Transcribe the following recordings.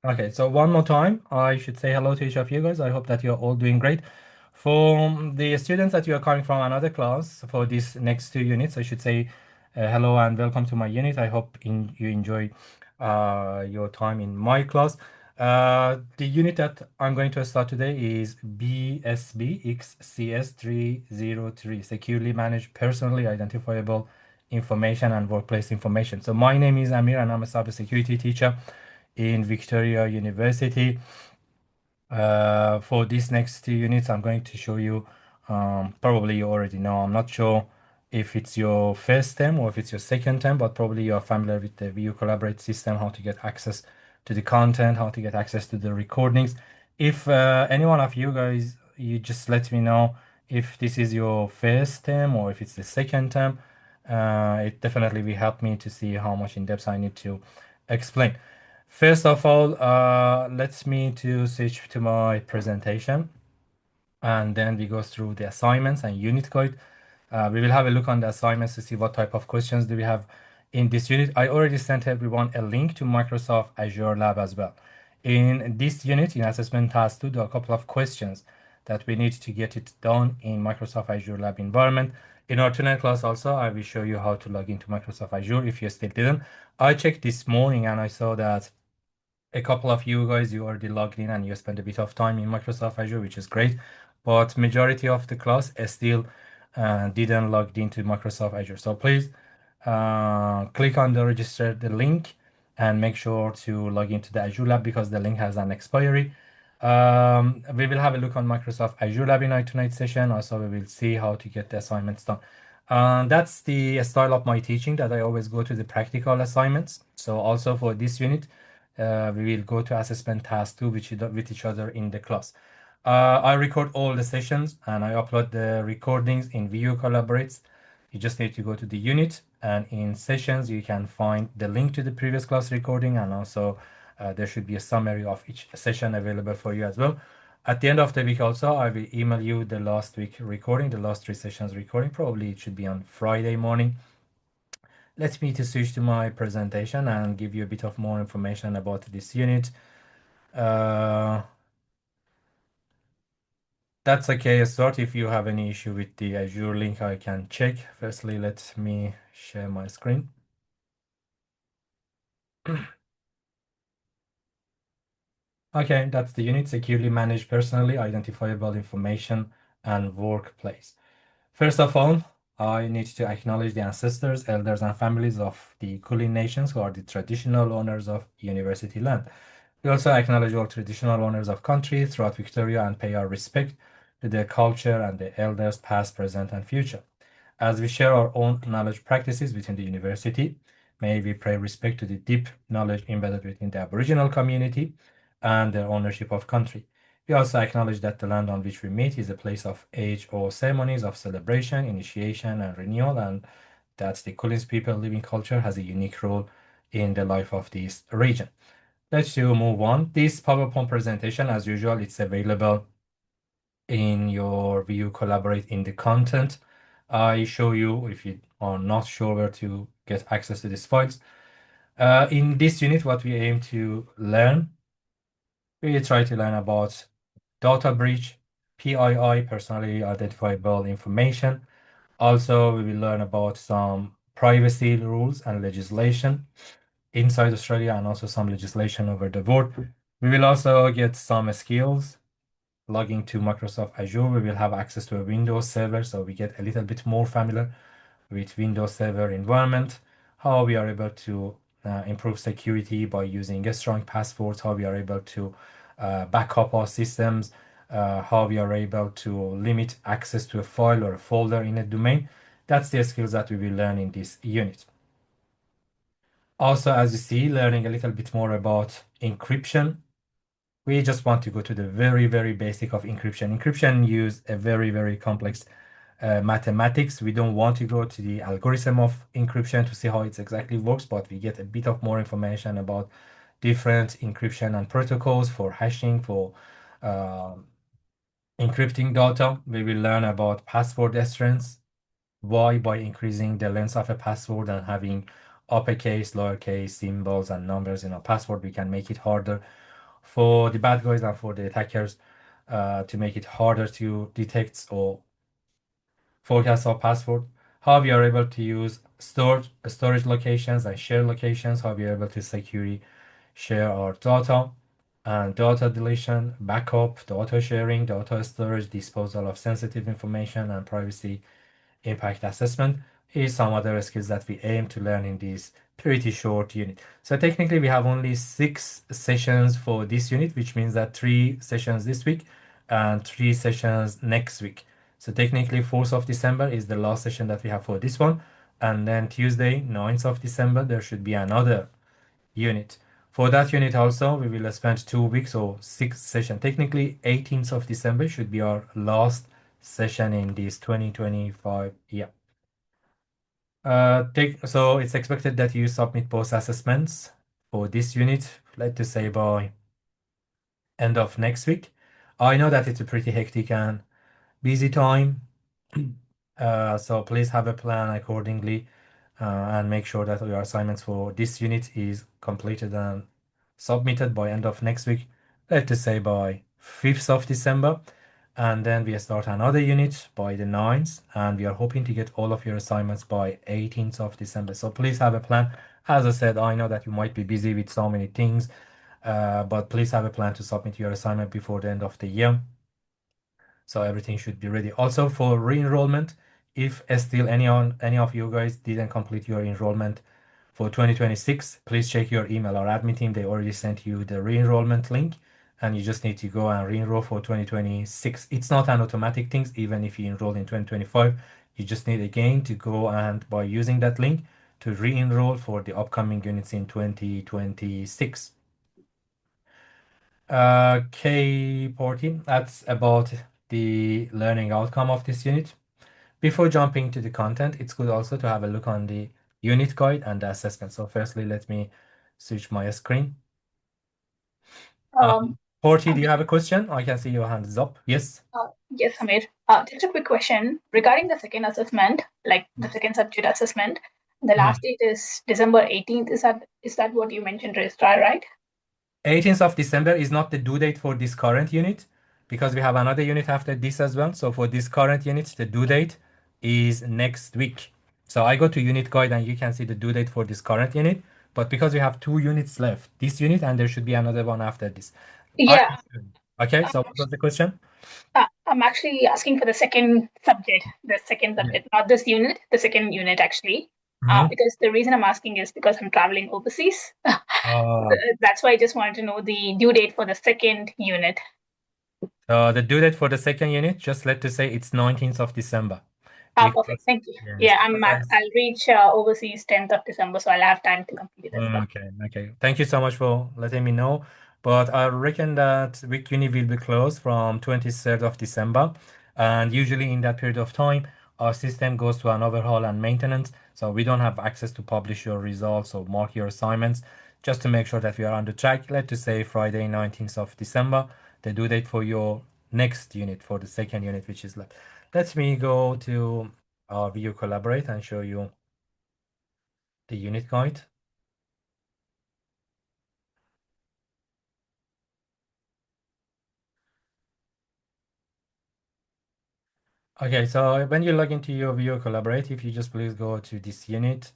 Okay, so one more time, I should say hello to each of you guys. I hope that you're all doing great. For the students that you are coming from another class for these next two units, I should say hello and welcome to my unit. I hope you enjoy your time in my class. The unit that I'm going to start today is BSBXCS303, Securely Managed Personally Identifiable Information and Workplace Information. So my name is Amir and I'm a cybersecurity teacher in Victoria University. For these next two units, I'm going to show you, probably you already know, I'm not sure if it's your first term or if it's your second term, but probably you're familiar with the VU Collaborate system, how to get access to the content, how to get access to the recordings. If any one of you guys, you just let me know if this is your first term or if it's the second term. It definitely will help me to see how much in depth I need to explain. First of all, let me to switch to my presentation and then we go through the assignments and unit code. We will have a look on the assignments to see what type of questions do we have in this unit. I already sent everyone a link to Microsoft Azure Lab as well. In this unit, in assessment task 2, there are a couple of questions that we need to get it done in Microsoft Azure Lab environment. In our tunnel class also, I will show you how to log into Microsoft Azure if you still didn't. I checked this morning and I saw that a couple of you guys, you already logged in and you spent a bit of time in Microsoft Azure, which is great. But majority of the class still didn't logged into Microsoft Azure. So please click on the register the link and make sure to log into the Azure Lab because the link has an expiry. We will have a look on Microsoft Azure Lab in our tonight session. Also, we will see how to get the assignments done. That's the style of my teaching that I always go to the practical assignments. So also for this unit, we will go to assessment task 2 with each other in the class. I record all the sessions and I upload the recordings in VU Collaborates. You just need to go to the unit and in sessions you can find the link to the previous class recording and also there should be a summary of each session available for you as well. At the end of the week also, I will email you the last week recording, the last three sessions recording. Probably it should be on Friday morning. Let me to switch to my presentation and give you a bit of more information about this unit. Uh, that's okay. Start if you have any issue with the Azure link, I can check. Firstly, let me share my screen. Okay, that's the unit, securely managed personally identifiable information and workplace. First of all, I need to acknowledge the ancestors, elders, and families of the Kulin nations who are the traditional owners of university land. We also acknowledge all traditional owners of country throughout Victoria and pay our respect to their culture and the elders past, present, and future. As we share our own knowledge practices within the university, may we pay respect to the deep knowledge embedded within the Aboriginal community and their ownership of country. We also acknowledge that the land on which we meet is a place of age-old ceremonies of celebration, initiation, and renewal, and that the Kulin people living culture has a unique role in the life of this region. Let's move on. This PowerPoint presentation, as usual, it's available in your view collaborate in the content. I show you if you are not sure where to get access to these files. In this unit, what we aim to learn, we try to learn about data breach, PII, personally identifiable information. Also, we will learn about some privacy rules and legislation inside Australia and also some legislation over the world. We will also get some skills logging to Microsoft Azure. We will have access to a Windows server, so we get a little bit more familiar with Windows Server environment, how we are able to improve security by using strong passwords, how we are able to back up our systems, how we are able to limit access to a file or a folder in a domain. That's the skills that we will learn in this unit. Also, as you see, learning a little bit more about encryption. We just want to go to the very, very basic of encryption. Encryption use a very, very complex mathematics. We don't want to go to the algorithm of encryption to see how it exactly works, but we get a bit of more information about different encryption and protocols for hashing, for uh, encrypting data. We will learn about password strengths, why by increasing the length of a password and having uppercase, lowercase, symbols, and numbers in our password. We can make it harder for the bad guys and for the attackers to make it harder to detect or forecast our password. How we are able to use storage locations and share locations. How we are able to securely share our data and data deletion, backup, data sharing, data storage, disposal of sensitive information, and privacy impact assessment is some other skills that we aim to learn in this pretty short unit. So technically we have only 6 sessions for this unit, which means that 3 sessions this week and 3 sessions next week. So technically 4th of December is the last session that we have for this one. And then Tuesday, 9th of December, there should be another unit. For that unit also, we will spend 2 weeks or 6 sessions. Technically, 18th of December should be our last session in this 2025. Yeah. So it's expected that you submit both assessments for this unit, let's say by end of next week. I know that it's a pretty hectic and busy time. So please have a plan accordingly and make sure that your assignments for this unit is completed and submitted by end of next week. Let's say by 5th of December. And then we start another unit by the 9th, and we are hoping to get all of your assignments by 18th of December. So please have a plan. As I said, I know that you might be busy with so many things, but please have a plan to submit your assignment before the end of the year. So everything should be ready. Also for re-enrollment, if still any of you guys didn't complete your enrollment for 2026, please check your email. Our admin team, they already sent you the re-enrollment link, and you just need to go and re-enroll for 2026. It's not an automatic thing, even if you enroll in 2025, you just need again to go and by using that link to re-enroll for the upcoming units in 2026. K14, that's about the learning outcome of this unit. Before jumping to the content, it's good also to have a look on the unit guide and the assessment. So firstly, let me switch my screen. Um, 40, do um, you have a question? I can see your hand is up. Yes. yes, Amir. Just a quick question regarding the second assessment, like the second subject assessment. The Mhm. last date is December 18th. Is that what you mentioned, Registrar, right? 18th of December is not the due date for this current unit because we have another unit after this as well. So for this current unit, the due date is next week. So I go to unit guide and you can see the due date for this current unit. But because we have 2 units left, this unit and there should be another one after this. I Yeah. Okay, I'm so what was the question? I'm actually asking for the second Yeah. subject, not this unit, the second unit actually. Mhm. Because the reason I'm asking is because I'm traveling overseas. Uh, That's why I just wanted to know the due date for the second unit. the due date for the second unit, just let us say it's 19th of December. Perfect. Because, Thank you. yes, Yeah, because I'll reach overseas 10th of December, so I'll have time to complete it as well. Okay, okay. Thank you so much for letting me know. But I reckon that week uni will be closed from 23rd of December. And usually in that period of time, our system goes to an overhaul and maintenance. So we don't have access to publish your results or mark your assignments. Just to make sure that we are on the track, let's just say Friday, 19th of December, the due date for your next unit, for the second unit, which is left. Let me go to our video collaborate and show you the unit guide. Okay, so when you log into your View Collaborate, if you just please go to this unit,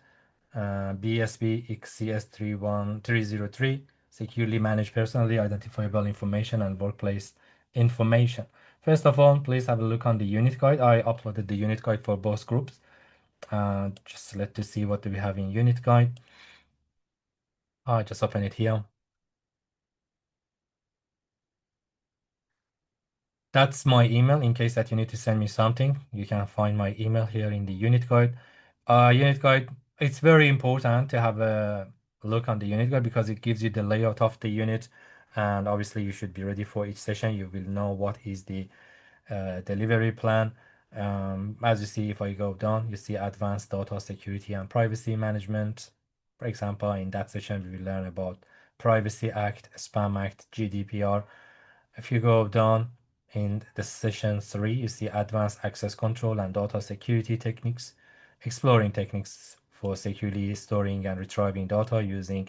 BSB XCS31303, securely manage personally identifiable information and workplace information. First of all, please have a look on the unit guide. I uploaded the unit guide for both groups. Just let to see what do we have in unit guide. I just open it here. That's my email in case that you need to send me something. You can find my email here in the unit guide. Unit guide, it's very important to have a look on the unit guide because it gives you the layout of the unit. And obviously you should be ready for each session. You will know what is the delivery plan. As you see, if I go down, you see advanced data security and privacy management. For example, in that session, we will learn about Privacy Act, Spam Act, GDPR. If you go down in the session 3, you see advanced access control and data security techniques, exploring techniques for securely storing and retrieving data using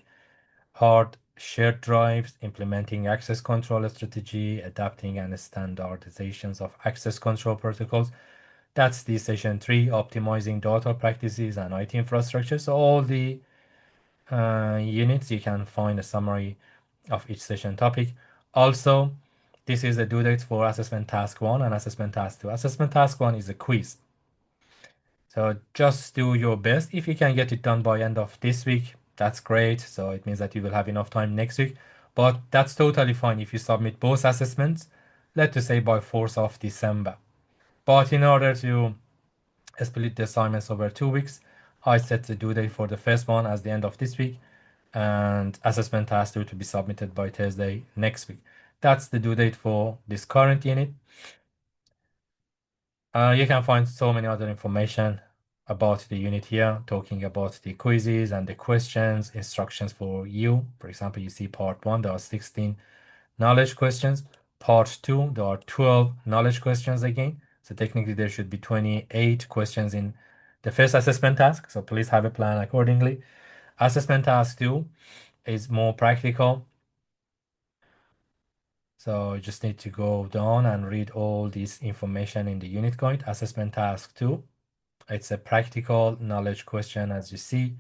hard shared drives, implementing access control strategy, adapting and standardizations of access control protocols. That's the session 3, optimizing data practices and IT infrastructure. So all the units, you can find a summary of each session topic. Also, this is the due date for assessment task 1 and assessment task 2. Assessment task 1 is a quiz. So just do your best. If you can get it done by end of this week, that's great. So it means that you will have enough time next week. But that's totally fine if you submit both assessments, let's just say by 4th of December. But in order to split the assignments over 2 weeks, I set the due date for the first one as the end of this week, and assessment task 2 to be submitted by Thursday next week. That's the due date for this current unit. You can find so many other information about the unit here, talking about the quizzes and the questions, instructions for you. For example, you see part 1, there are 16 knowledge questions. Part 2, there are 12 knowledge questions again. So technically there should be 28 questions in the first assessment task. So please have a plan accordingly. Assessment task 2 is more practical. So you just need to go down and read all this information in the unit guide. Assessment task 2. It's a practical knowledge question, as you see,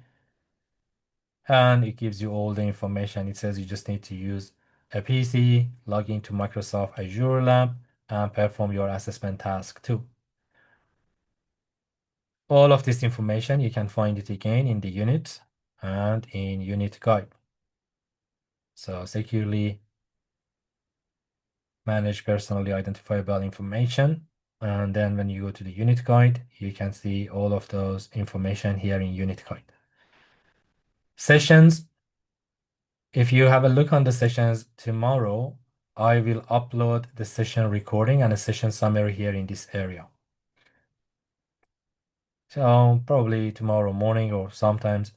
and it gives you all the information. It says you just need to use a PC, log into Microsoft Azure Lab, and perform your assessment task 2. All of this information, you can find it again in the unit and in unit guide. So securely manage personally identifiable information. And then when you go to the unit guide, you can see all of those information here in unit guide. Sessions. If you have a look on the sessions tomorrow, I will upload the session recording and a session summary here in this area. So probably tomorrow morning or sometimes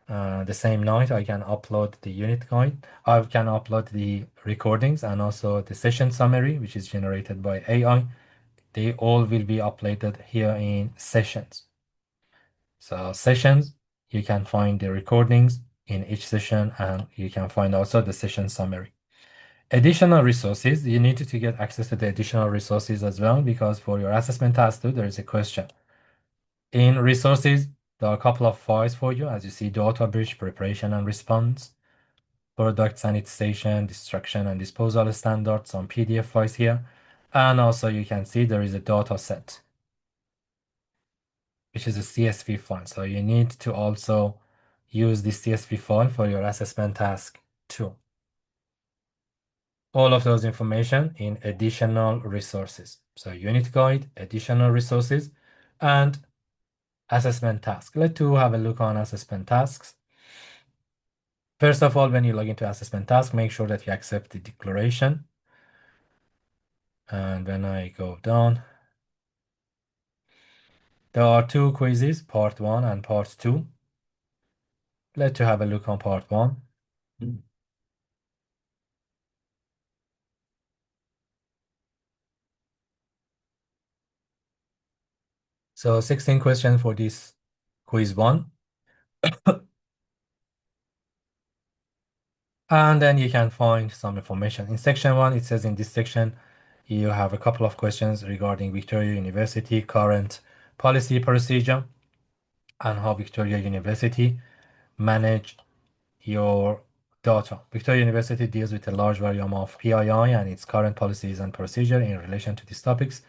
the same night, I can upload the unit guide. I can upload the recordings and also the session summary, which is generated by AI. They all will be uploaded here in sessions. So sessions, you can find the recordings in each session, and you can find also the session summary. Additional resources, you need to get access to the additional resources as well, because for your assessment task 2, there is a question. In resources, there are a couple of files for you, as you see, data breach preparation and response, product sanitization, destruction and disposal standards, some PDF files here. And also you can see there is a data set, which is a CSV file. So you need to also use this CSV file for your assessment task 2. All of those information in additional resources. So unit guide, additional resources, and assessment task. Let's have a look on assessment tasks. First of all, when you log into assessment task, make sure that you accept the declaration. And when I go down, there are 2 quizzes, part 1 and part 2. Let's have a look on part 1. So 16 questions for this quiz 1. And then you can find some information. In section 1, it says in this section, you have a couple of questions regarding Victoria University current policy procedure and how Victoria University manage your data. Victoria University deals with a large volume of PII and its current policies and procedure in relation to these topics.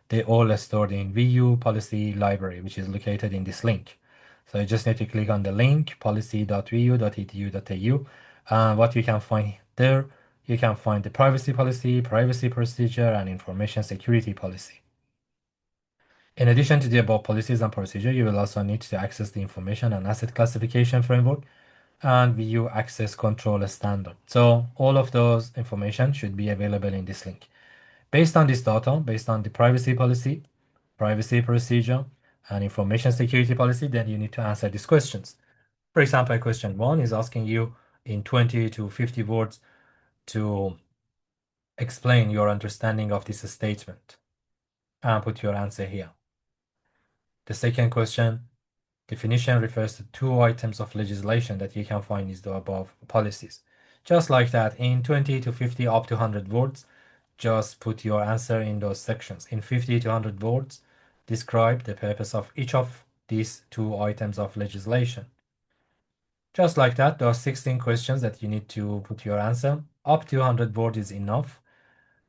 They all are stored in VU Policy Library, which is located in this link. So you just need to click on the link, policy.vu.edu.au. And what you can find there, you can find the privacy policy, privacy procedure, and information security policy. In addition to the above policies and procedure, you will also need to access the information and asset classification framework and view access control standard. So all of those information should be available in this link. Based on this data, based on the privacy policy, privacy procedure, and information security policy, then you need to answer these questions. For example, question 1 is asking you in 20 to 50 words to explain your understanding of this statement and put your answer here. The second question Definition refers to two items of legislation that you can find in the above policies. Just like that, in 20 to 50 up to 100 words, just put your answer in those sections. In 50 to 100 words, describe the purpose of each of these two items of legislation. Just like that, there are 16 questions that you need to put your answer. Up to 100 words is enough.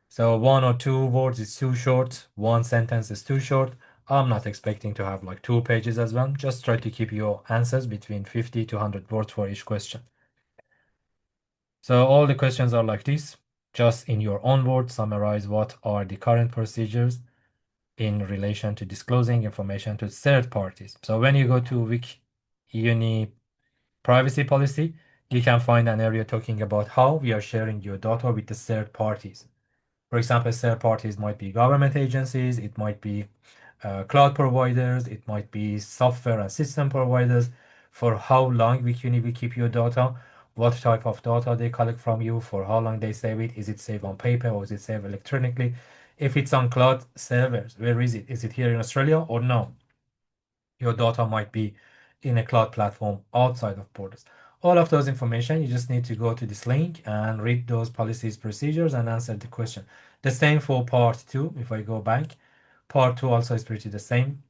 So one or two words is too short, one sentence is too short. I'm not expecting to have like 2 pages as well. Just try to keep your answers between 50 to 100 words for each question. So all the questions are like this. Just in your own words, summarize what are the current procedures in relation to disclosing information to third parties. So when you go to WikUni privacy policy, you can find an area talking about how we are sharing your data with the third parties. For example, third parties might be government agencies, it might be cloud providers, it might be software and system providers. For how long we keep your data, what type of data they collect from you, for how long they save it, is it saved on paper or is it saved electronically? If it's on cloud servers, where is it? Is it here in Australia or no? Your data might be in a cloud platform outside of borders. All of those information, you just need to go to this link and read those policies, procedures, and answer the question. The same for part two. If I go back, part two also is pretty the same.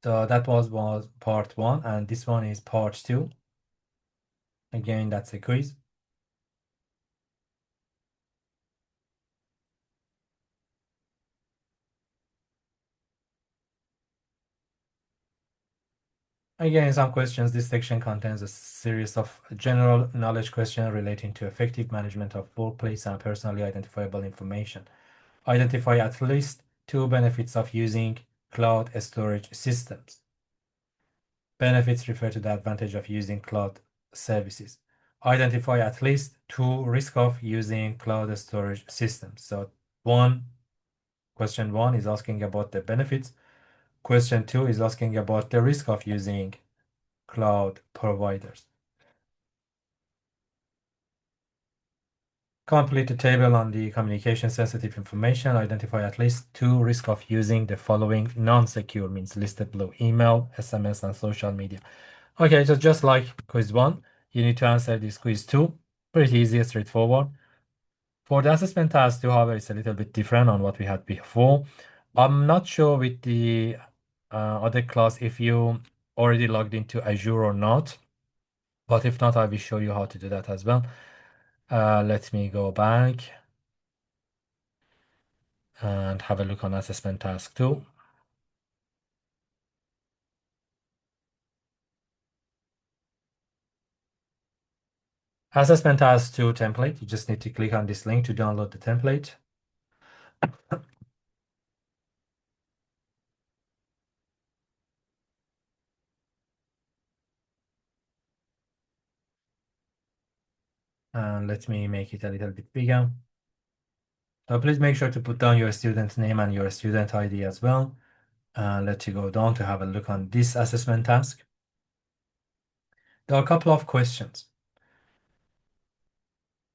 So that was part one, and this one is part two. Again, that's a quiz. Again, some questions. This section contains a series of general knowledge questions relating to effective management of workplace and personally identifiable information. Identify at least two benefits of using cloud storage systems. Benefits refer to the advantage of using cloud services. Identify at least two risks of using cloud storage systems. So question one is asking about the benefits. Question two is asking about the risk of using cloud providers. Complete the table on the communication sensitive information. Identify at least two risks of using the following non-secure means listed below: email, SMS, and social media. Okay, so just like quiz one, you need to answer this quiz two. Pretty easy, straightforward. For the assessment task two, however, it's a little bit different on what we had before. I'm not sure with the other class if you already logged into Azure or not, but if not, I will show you how to do that as well. Let me go back and have a look on assessment task two. Assessment task two template. You just need to click on this link to download the template. And let me make it a little bit bigger. So please make sure to put down your student name and your student ID as well. Let you go down to have a look on this assessment task. There are a couple of questions.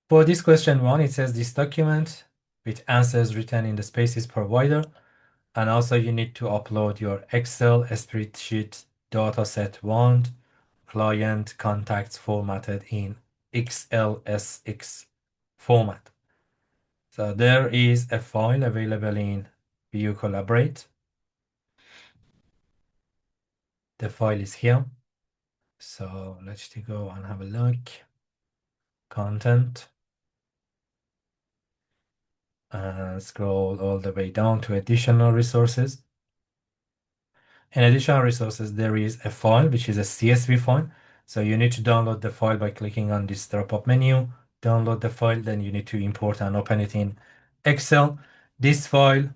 For this question one, it says this document with answers written in the spaces provider. And also you need to upload your Excel spreadsheet dataset one client contacts formatted in XLSX format. So there is a file available in View Collaborate. The file is here. So let's go and have a look. Content. And scroll all the way down to additional resources. In additional resources, there is a file, which is a CSV file. So you need to download the file by clicking on this drop-up menu, download the file, then you need to import and open it in Excel. This file,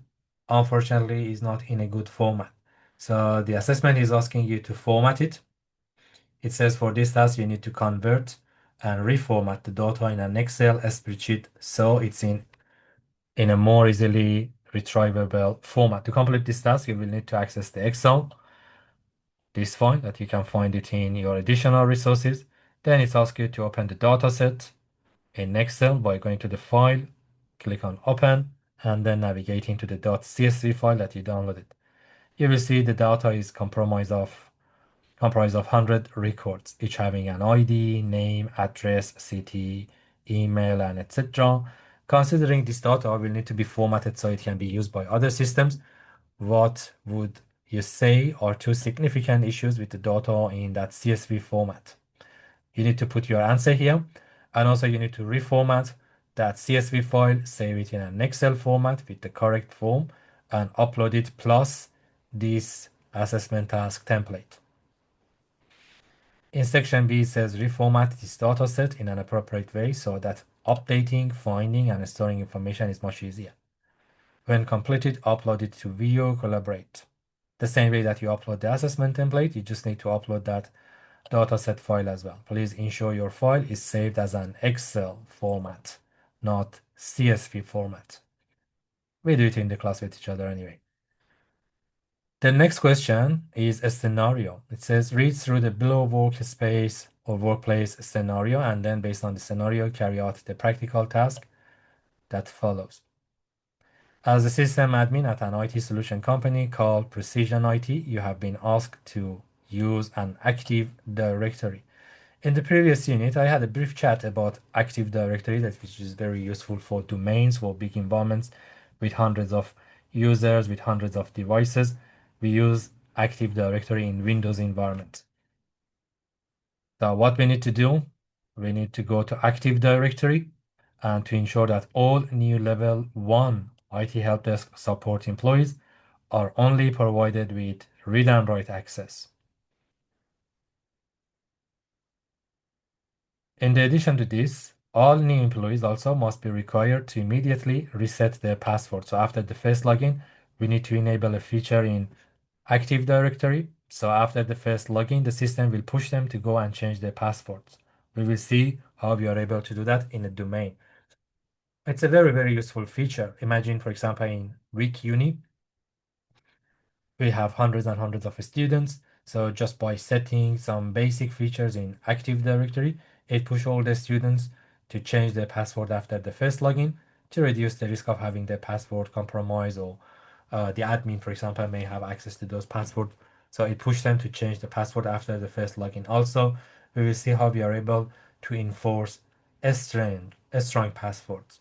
unfortunately, is not in a good format. So the assessment is asking you to format it. It says for this task, you need to convert and reformat the data in an Excel spreadsheet so it's in a more easily retrievable format. To complete this task, you will need to access the Excel, this file that you can find it in your additional resources. Then it asks you to open the dataset in Excel by going to the file, click on open, and then navigating to the .csv file that you downloaded. You will see the data is comprised of 100 records, each having an ID, name, address, city, email, and etc. Considering this data will need to be formatted so it can be used by other systems, what would you say are two significant issues with the data in that CSV format? You need to put your answer here, and also you need to reformat that CSV file, save it in an Excel format with the correct form, and upload it plus this assessment task template. In section B, it says reformat this dataset in an appropriate way so that updating, finding, and storing information is much easier. When completed, upload it to View Collaborate. The same way that you upload the assessment template, you just need to upload that dataset file as well. Please ensure your file is saved as an Excel format, not CSV format. We do it in the class with each other anyway. The next question is a scenario. It says read through the below workspace or workplace scenario, and then based on the scenario, carry out the practical task that follows. As a system admin at an IT solution company called Precision IT, you have been asked to use an Active Directory. In the previous unit, I had a brief chat about Active Directory, which is very useful for domains, for big environments with hundreds of users, with hundreds of devices. We use Active Directory in Windows environment. So what we need to do, we need to go to Active Directory and to ensure that all new level 1 IT help desk support employees are only provided with read and write access. In addition to this, all new employees also must be required to immediately reset their password. So after the first login, we need to enable a feature in Active Directory. So after the first login, the system will push them to go and change their passwords. We will see how we are able to do that in a domain. It's a very, very useful feature. Imagine, for example, in week uni, we have hundreds and hundreds of students. So just by setting some basic features in Active Directory, it pushes all the students to change their password after the first login to reduce the risk of having their password compromised, or the admin, for example, may have access to those passwords. So it pushes them to change the password after the first login. Also, we will see how we are able to enforce strong passwords.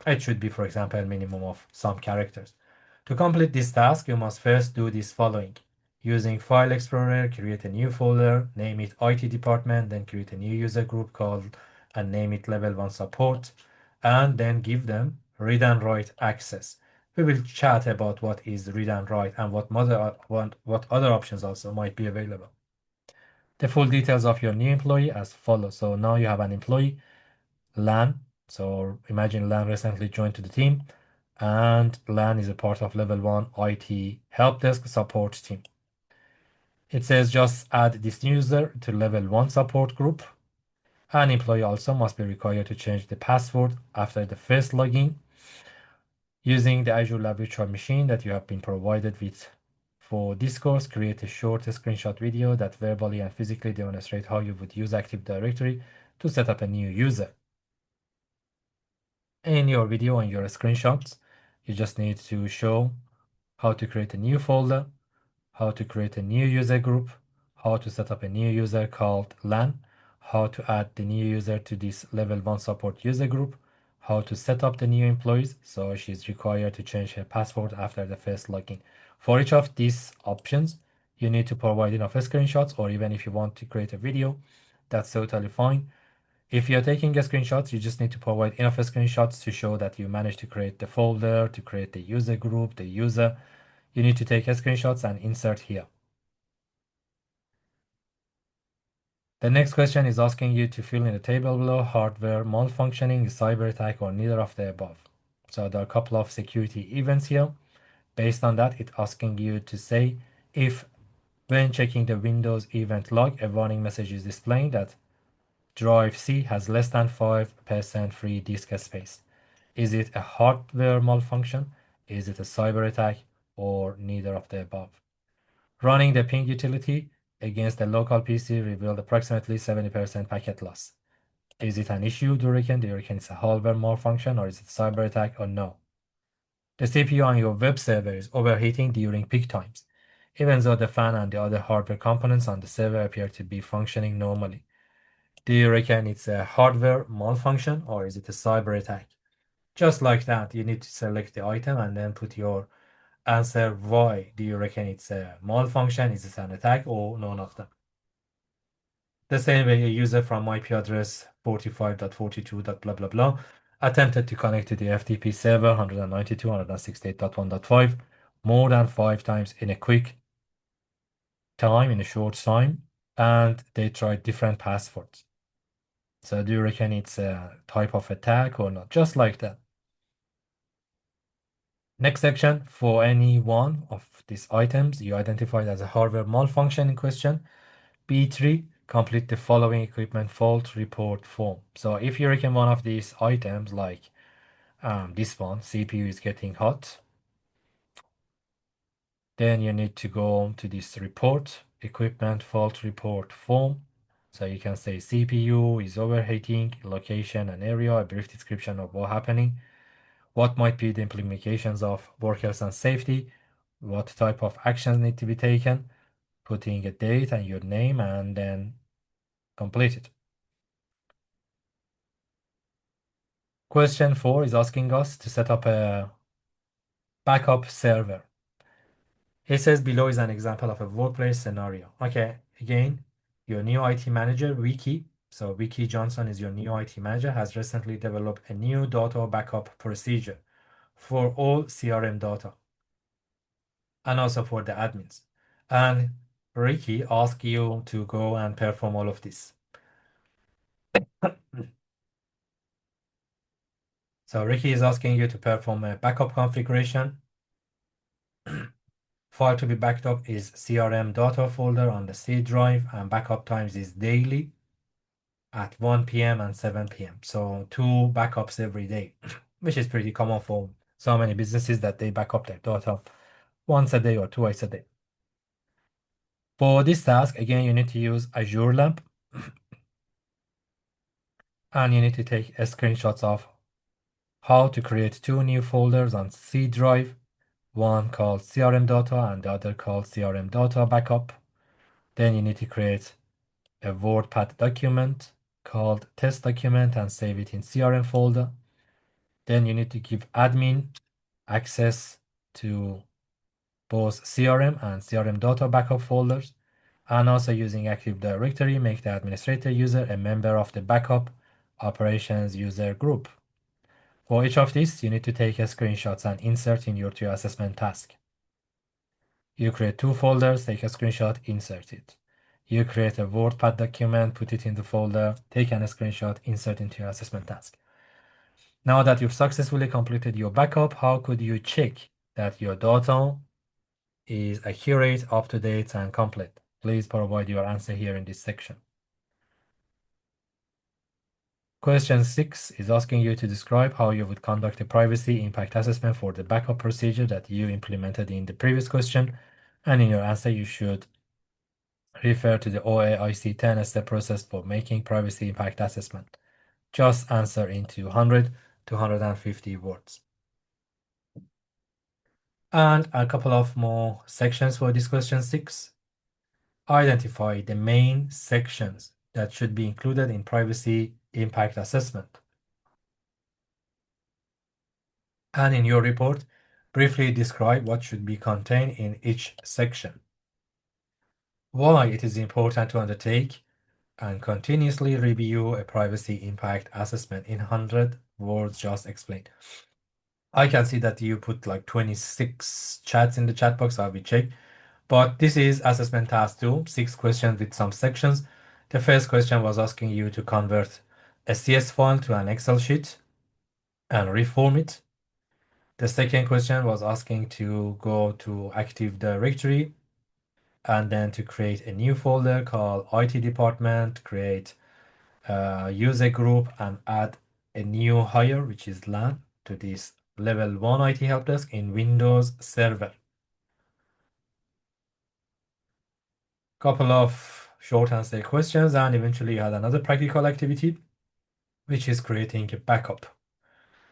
It should be, for example, a minimum of some characters. To complete this task, you must first do this following. Using File Explorer, create a new folder, name it IT department, then create a new user group called and name it level 1 support, and then give them read and write access. We will chat about what is read and write and what other options also might be available. The full details of your new employee as follows. So now you have an employee, Lan. So imagine Lan recently joined to the team, and Lan is a part of level 1 IT help desk support team. It says just add this user to level 1 support group. An employee also must be required to change the password after the first login using the Azure Lab Virtual Machine that you have been provided with. For this course, create a short screenshot video that verbally and physically demonstrate how you would use Active Directory to set up a new user. In your video and your screenshots, you just need to show how to create a new folder, how to create a new user group, how to set up a new user called LAN, how to add the new user to this level 1 support user group, how to set up the new employees, so she's required to change her password after the first login. For each of these options, you need to provide enough screenshots, or even if you want to create a video, that's totally fine. If you're taking screenshots, you just need to provide enough screenshots to show that you managed to create the folder, to create the user group, the user. You need to take screenshots and insert here. The next question is asking you to fill in the table below hardware malfunctioning, cyber attack, or neither of the above. So there are a couple of security events here. Based on that, it's asking you to say if when checking the Windows event log, a warning message is displaying that drive C has less than 5% free disk space. Is it a hardware malfunction? Is it a cyber attack? Or neither of the above? Running the ping utility, against a local PC revealed approximately 70% packet loss. Is it an issue, do you reckon? Do you reckon it's a hardware malfunction or is it a cyber attack or no? The CPU on your web server is overheating during peak times, even though the fan and the other hardware components on the server appear to be functioning normally. Do you reckon it's a hardware malfunction or is it a cyber attack? Just like that, you need to select the item and then put your answer why. Do you reckon it's a malfunction, is it an attack, or none of them? The same way a user from IP address 45.42. blah blah blah attempted to connect to the FTP server 192.168.1.5 more than 5 times in a quick time, in a short time, and they tried different passwords. So do you reckon it's a type of attack or not? Just like that. Next section, for any one of these items you identified as a hardware malfunction in question, B3, complete the following equipment fault report form. So if you reckon one of these items, like this one, CPU is getting hot, then you need to go to this report, equipment fault report form. So you can say CPU is overheating, location and area, a brief description of what happening, what might be the implications of work health and safety, what type of actions need to be taken, putting a date and your name, and then complete it. Question 4 is asking us to set up a backup server. It says below is an example of a workplace scenario. Okay, again, your new IT manager, Vicky, so Vicky Johnson is your new IT manager, has recently developed a new data backup procedure for all CRM data and also for the admins. And Ricky asked you to go and perform all of this. So Ricky is asking you to perform a backup configuration. File to be backed up is CRM data folder on the C drive, and backup times is daily at 1 p.m. and 7 p.m. So 2 backups every day, which is pretty common for so many businesses that they back up their data once a day or twice a day. For this task, again, you need to use Azure Lab and you need to take screenshots of how to create 2 new folders on C drive, one called CRM data and the other called CRM data backup. Then you need to create a WordPad document called test document and save it in CRM folder. Then you need to give admin access to both CRM and CRM data backup folders, and also using Active Directory, make the administrator user a member of the backup operations user group. For each of these, you need to take a screenshots and insert in your 2 assessment task. You create 2 folders, take a screenshot, insert it. You create a WordPad document, put it in the folder, take a screenshot, insert into your assessment task. Now that you've successfully completed your backup, how could you check that your data is accurate, up-to-date, and complete? Please provide your answer here in this section. Question 6 is asking you to describe how you would conduct a privacy impact assessment for the backup procedure that you implemented in the previous question. And in your answer, you should refer to the OAIC 10-step process for making privacy impact assessment. Just answer into 100 to 150 words. And a couple of more sections for this question 6. Identify the main sections that should be included in privacy impact assessment. And in your report, briefly describe what should be contained in each section. Why it is important to undertake and continuously review a privacy impact assessment in 100 words just explained. I can see that you put like 26 chats in the chat box. I will check. But this is assessment task 2, 6 questions with some sections. The first question was asking you to convert a CS file to an Excel sheet and reform it. The second question was asking to go to Active Directory and then to create a new folder called IT department, create a user group and add a new hire, which is LAN, to this level 1 IT help desk in Windows Server. couple of short answer questions, and eventually you had another practical activity, which is creating a backup.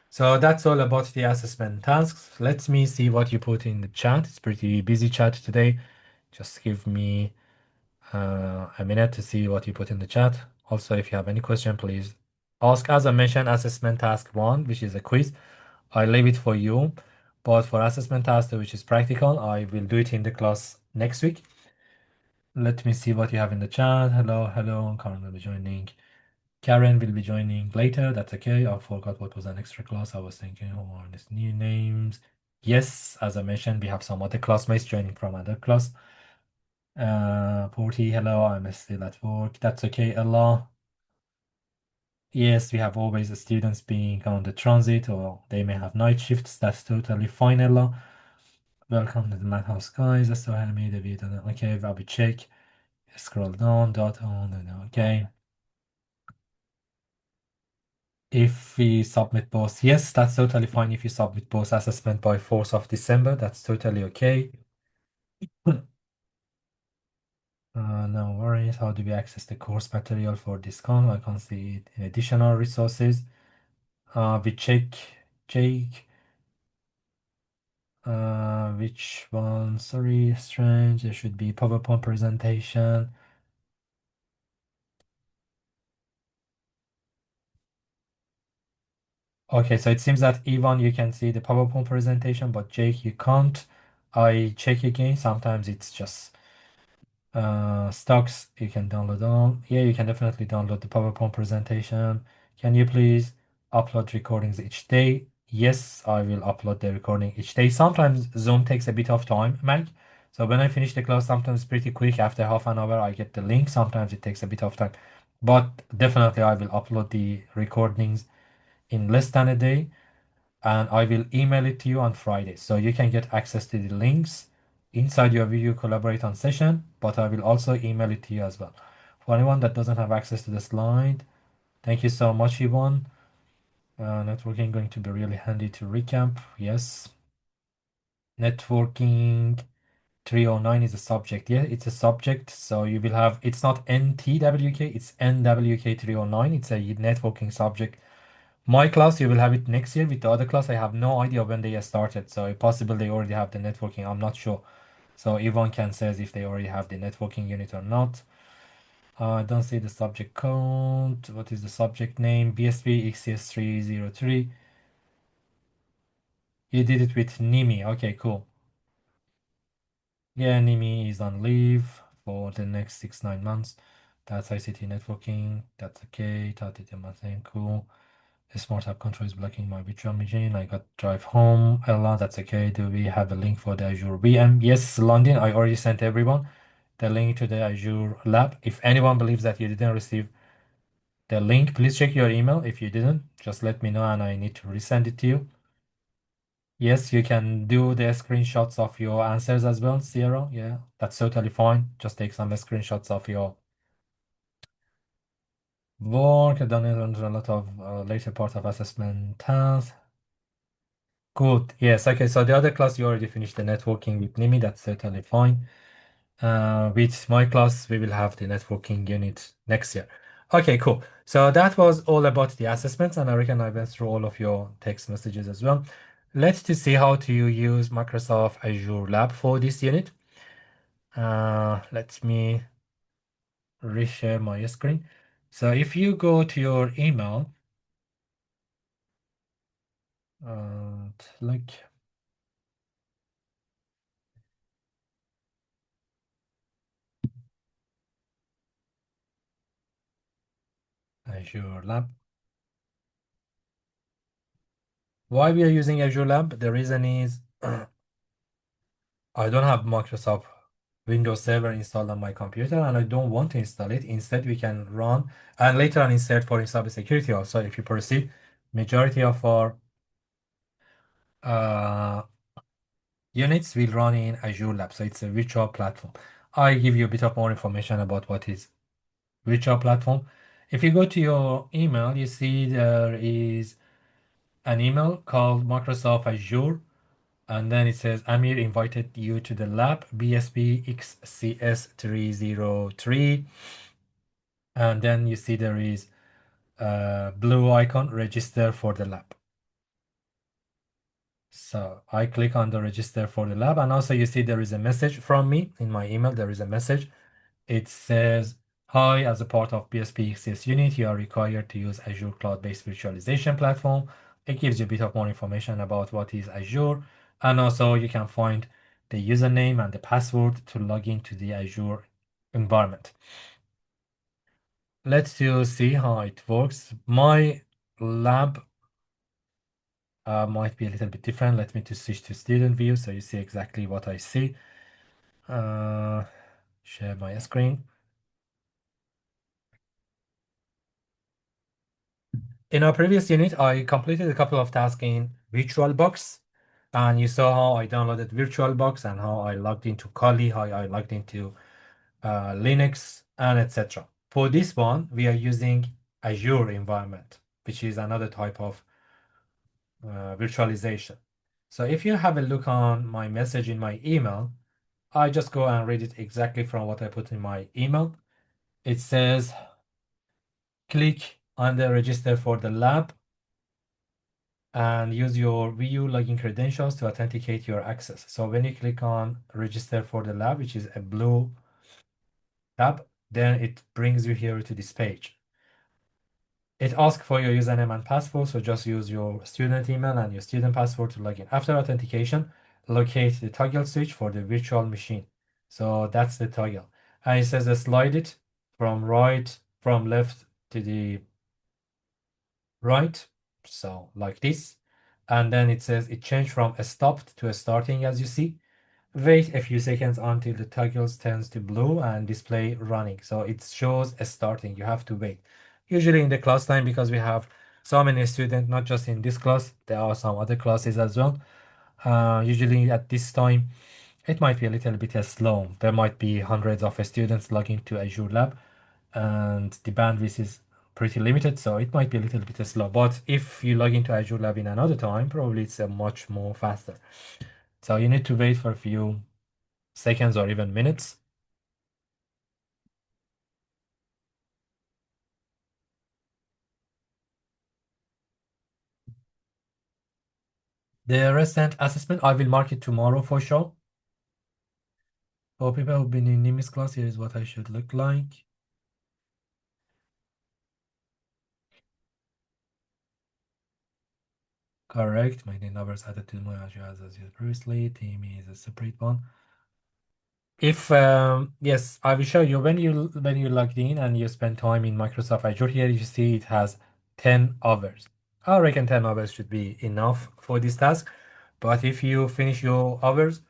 So that's all about the assessment tasks. Let me see what you put in the chat. It's pretty busy chat today. Just give me a minute to see what you put in the chat. Also, if you have any question, please ask. As I mentioned, assessment task 1, which is a quiz, I leave it for you. But for assessment task 2, which is practical, I will do it in the class next week. Let me see what you have in the chat. Hello, hello. Karen will be joining. Karen will be joining later. That's okay. I forgot what was an extra class. I was thinking, who are these new names? Yes, as I mentioned, we have some other classmates joining from other class. Porty, hello, I'm still at work. That's okay, Ella. Yes, we have always the students being on the transit or they may have night shifts. That's totally fine, Ella. Welcome to the Madhouse, guys. That's so I made a video. Okay, I'll be check. Scroll down, dot on, and okay. If we submit both, yes, that's totally fine. If you submit both assessment by 4th of December, that's totally okay. No worries. How do we access the course material for this con? I can see it in additional resources. We check Jake. Which one? Sorry, strange. There should be PowerPoint presentation. Okay, so it seems that Ivan, you can see the PowerPoint presentation, but Jake, you can't. I check again. Sometimes it's just stocks. You can download all. Yeah, you can definitely download the PowerPoint presentation. Can you please upload recordings each day? Yes, I will upload the recording each day. Sometimes Zoom takes a bit of time, Meg. So when I finish the class, sometimes pretty quick. After half an hour, I get the link. Sometimes it takes a bit of time. But definitely, I will upload the recordings in less than a day and I will email it to you on Friday. So you can get access to the links inside your video collaborate on session, but I will also email it to you as well. For anyone that doesn't have access to the slide, thank you so much, Yvonne. Networking going to be really handy to recap. Yes. Networking 309 is a subject. Yeah, it's a subject. So you will have, it's not NTWK, it's NWK 309. It's a networking subject. My class, you will have it next year. With the other class, I have no idea when they started. So possible they already have the networking. I'm not sure. So Yvonne can says if they already have the networking unit or not. I don't see the subject code. What is the subject name? BSP XCS303. You did it with Nimi. Okay, cool. Yeah, Nimi is on leave for the next 6-9 months. That's ICT networking. That's okay. Thing cool. The smart app control is blocking my virtual machine. I got drive home. Ella, that's okay. Do we have a link for the Azure VM? Yes, London. I already sent everyone the link to the Azure lab. If anyone believes that you didn't receive the link, please check your email. If you didn't, just let me know and I need to resend it to you. Yes, you can do the screenshots of your answers as well, Sierra. Yeah, that's totally fine. Just take some screenshots of your work. I've done it on a lot of later part of assessment tasks. Good. Yes. Okay. So the other class, you already finished the networking with Nimi. That's certainly fine. With my class, we will have the networking unit next year. Okay, cool. So that was all about the assessments, and I reckon I went through all of your text messages as well. Let's to see how to use Microsoft Azure Lab for this unit. Let me reshare my screen. So if you go to your email, like Azure Lab. Why we are using Azure Lab? The reason is I don't have Microsoft Windows Server installed on my computer and I don't want to install it. Instead, we can run and later on insert for cybersecurity also. If you proceed, majority of our uh, units will run in Azure Lab. So it's a virtual platform. I give you a bit of more information about what is virtual platform. If you go to your email, you see there is an email called Microsoft Azure And then it says Amir invited you to the lab BSB XCS303. And then you see there is a blue icon, register for the lab. So I click on the register for the lab, and also you see there is a message from me in my email. There is a message. It says, hi, as a part of BSP XCS unit, you are required to use Azure cloud-based virtualization platform. It gives you a bit of more information about what is Azure, and also you can find the username and the password to log into the Azure environment. Let's see how it works. My lab might be a little bit different. Let me to switch to student view so you see exactly what I see. Share my screen. In our previous unit, I completed a couple of tasks in VirtualBox, and you saw how I downloaded VirtualBox and how I logged into Kali, how I logged into Linux, and etc. For this one, we are using Azure environment, which is another type of virtualization. So if you have a look on my message in my email, I just go and read it exactly from what I put in my email. It says, click on the register for the lab and use your VU login credentials to authenticate your access. So when you click on register for the lab, which is a blue tab, then it brings you here to this page. It asks for your username and password, so just use your student email and your student password to log in. After authentication, locate the toggle switch for the virtual machine. So that's the toggle. And it says slide it from left to the right, so like this. And then it says it changed from a stopped to a starting, as you see. Wait a few seconds until the toggles turns to blue and display running. So it shows a starting. You have to wait. Usually in the class time, because we have so many students, not just in this class, there are some other classes as well. Usually at this time, it might be a little bit slow. There might be hundreds of students logging to Azure Lab, and the bandwidth is pretty limited, so it might be a little bit slow. But if you log into Azure Lab in another time, probably it's much more faster. So you need to wait for a few seconds or even minutes. The recent assessment, I will mark it tomorrow for sure. For people who've been in Nimitz class, here is what I should look like. Correct. My name numbers added to my Azure as used previously. Team is a separate one. If yes, I will show you when you logged in and you spend time in Microsoft Azure. Here you see it has 10 hours. I reckon 10 hours should be enough for this task. But if you finish your hours,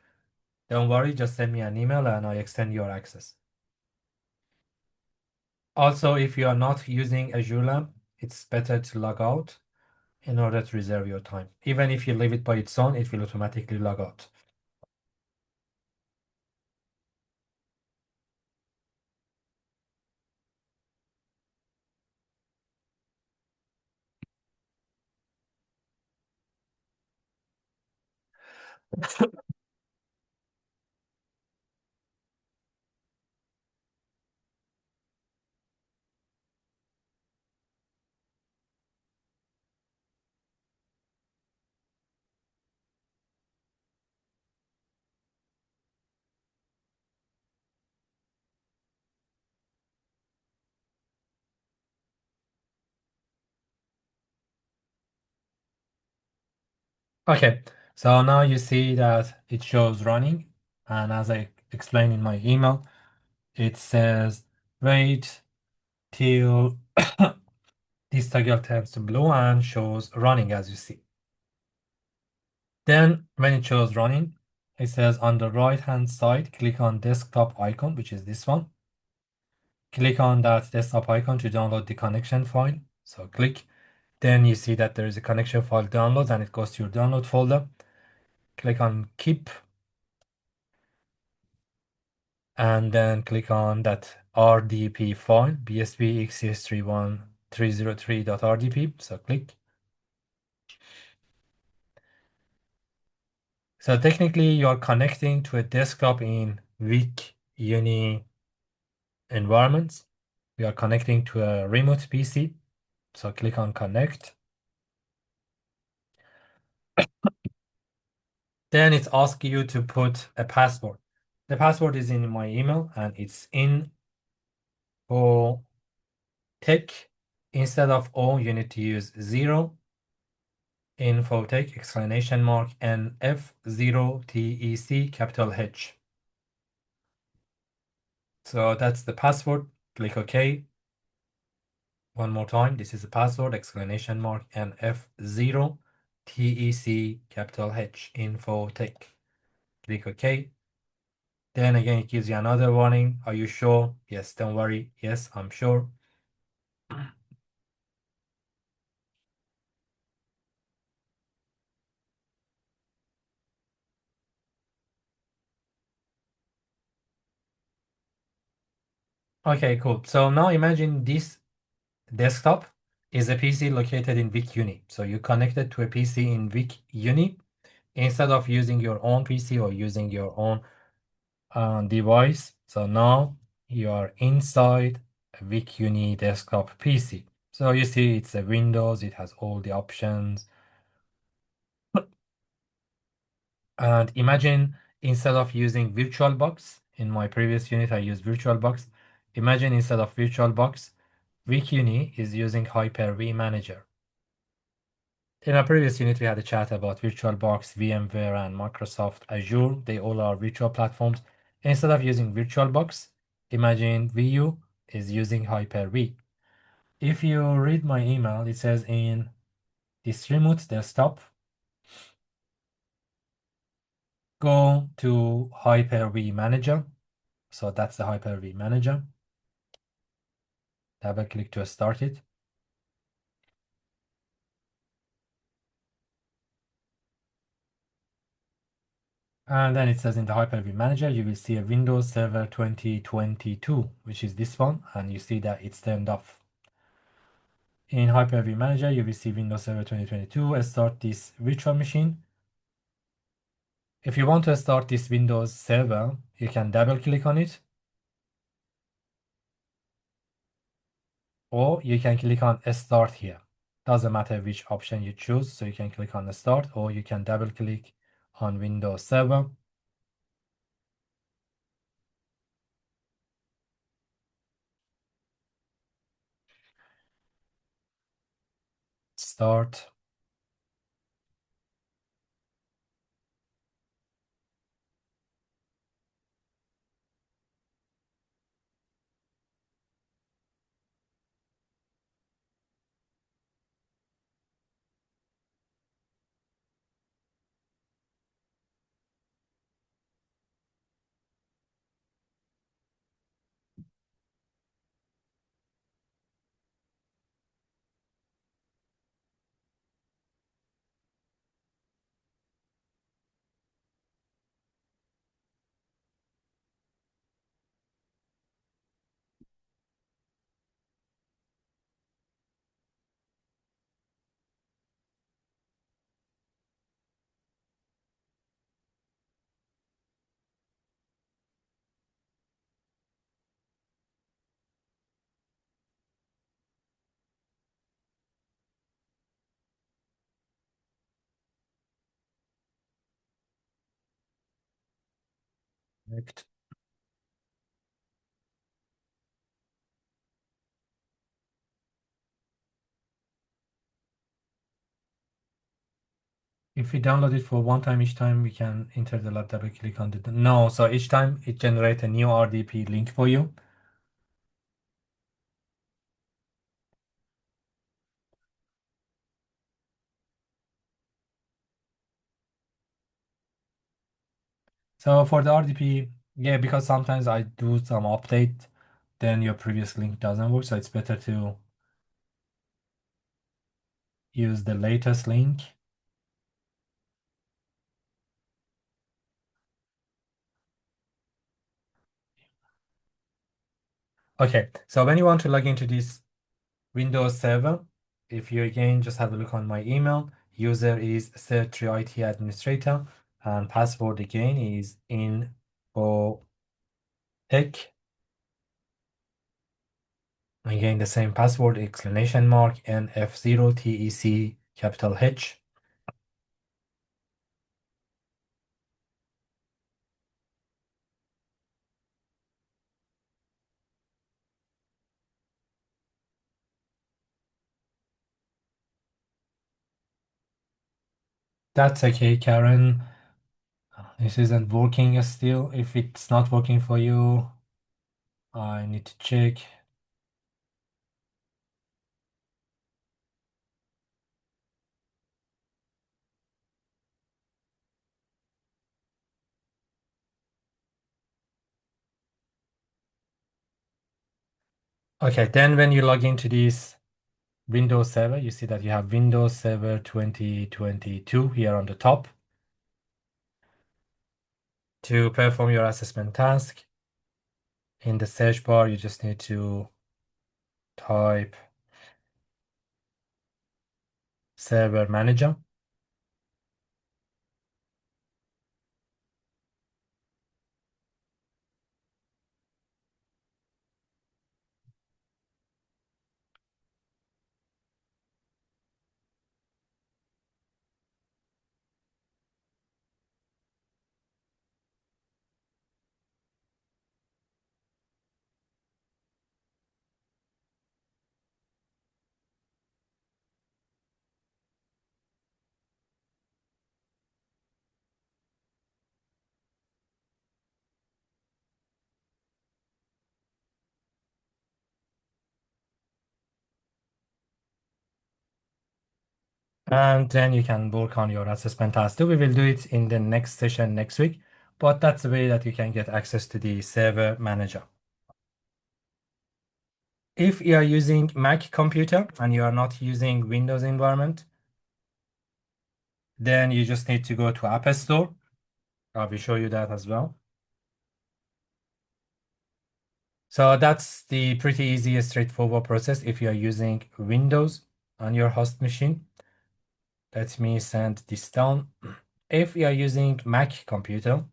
don't worry, just send me an email and I extend your access. Also, if you are not using Azure Lab, it's better to log out in order to reserve your time. Even if you leave it by its own, it will automatically log out. Okay, so now you see that it shows running, and as I explained in my email, it says wait till this toggle turns to blue and shows running as you see. Then when it shows running, it says on the right hand side, click on desktop icon, which is this one. Click on that desktop icon to download the connection file. So click. Then you see that there is a connection file downloads and it goes to your download folder. Click on keep and then click on that RDP file, BSP XCS31303.rdp. So click. So technically, you're connecting to a desktop in weak uni environments. We are connecting to a remote PC. So click on connect. Then it's asking you to put a password. The password is in my email and it's info tech. Instead of O, you need to use 0. Infotech exclamation mark and F0TEC capital H. So that's the password. Click OK. One more time. This is the password exclamation mark and F0TEC capital H. Infotech. Click OK. Then again, it gives you another warning. Are you sure? Yes, don't worry. Yes, I'm sure. Okay, cool. So now imagine this desktop is a PC located in Vic Uni. So you connected to a PC in Vic Uni instead of using your own PC or using your own device. So now you are inside a Vic Uni desktop PC. So you see it's a Windows, it has all the options. And imagine instead of using VirtualBox, in my previous unit I used VirtualBox. Imagine instead of VirtualBox, VicUni is using Hyper-V Manager. In our previous unit, we had a chat about VirtualBox, VMware, and Microsoft Azure. They all are virtual platforms. Instead of using VirtualBox, imagine VU is using Hyper-V. If you read my email, it says in this remote desktop, go to Hyper-V Manager. So that's the Hyper-V Manager. Double click to start it. And then it says in the Hyper-V Manager, you will see a Windows Server 2022, which is this one. And you see that it's turned off. In Hyper-V Manager, you will see Windows Server 2022. Start this virtual machine. If you want to start this Windows Server, you can double click on it. Or you can click on Start here. Doesn't matter which option you choose. So you can click on Start or you can double click on Windows Server. Start. Connect. If we download it for one time, each time we can enter the lab, double click on the. No, so each time it generates a new RDP link for you. So for the RDP, yeah, because sometimes I do some update, then your previous link doesn't work. So it's better to use the latest link. Okay, so when you want to log into this Windows server, if you again just have a look on my email, user is 38 IT administrator And password again is info tech. Again, the same password, exclamation mark, NF0TEC capital H. That's okay, Karen. This isn't working still. If it's not working for you, I need to check. Okay, then when you log into this Windows server, you see that you have Windows Server 2022 here on the top. To perform your assessment task, in the search bar, you just need to type Server Manager. And then you can work on your assessment task too. We will do it in the next session next week, but that's the way that you can get access to the Server Manager. If you are using Mac computer and you are not using Windows environment, then you just need to go to App Store. I will show you that as well. So that's the pretty easy, straightforward process if you are using Windows on your host machine. Let me send this down. If you are using Mac computer,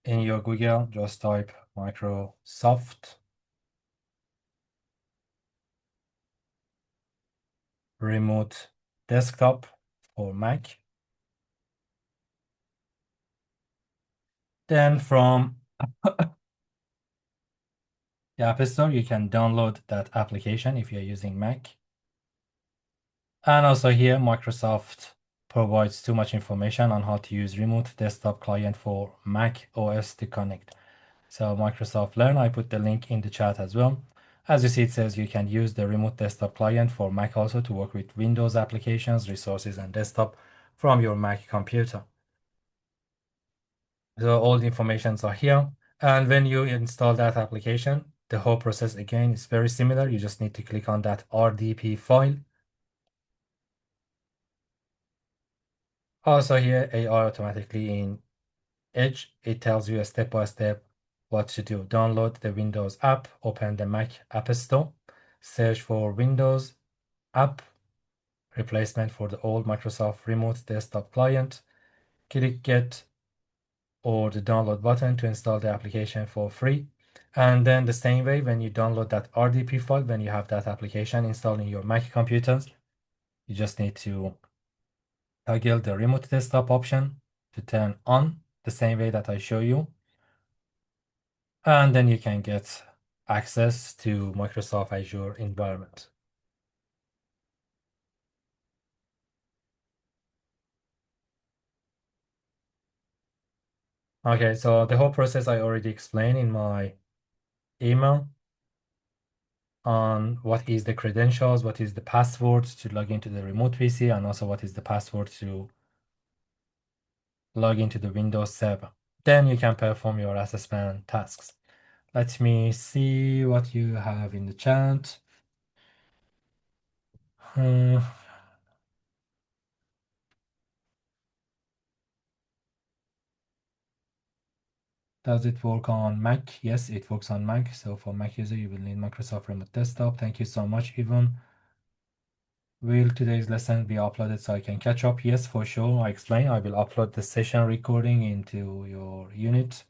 in your Google, just type Microsoft Remote Desktop for Mac. Then from the App Store, you can download that application if you're using Mac. And also here, Microsoft provides too much information on how to use remote desktop client for Mac OS to connect. So Microsoft Learn, I put the link in the chat as well. As you see, it says you can use the remote desktop client for Mac also to work with Windows applications, resources, and desktop from your Mac computer. So all the informations are here. And when you install that application, the whole process again is very similar. You just need to click on that RDP file. Also here, AI automatically in Edge, it tells you step by step what to do. Download the Windows app, open the Mac App Store, search for Windows app, replacement for the old Microsoft Remote Desktop Client, click Get or the download button to install the application for free. And then the same way, when you download that RDP file, when you have that application installed in your Mac computers, you just need to toggle the remote desktop option to turn on the same way that I show you. And then you can get access to Microsoft Azure environment. Okay, so the whole process I already explained in my email on what is the credentials, what is the password to log into the remote PC, and also what is the password to log into the Windows server. Then you can perform your assessment tasks. Let me see what you have in the chat. Hmm, Does it work on Mac? Yes, it works on Mac. So for Mac user, you will need Microsoft Remote Desktop. Thank you so much, Yvonne. Will today's lesson be uploaded so I can catch up? Yes, for sure. I explain. I will upload the session recording into your unit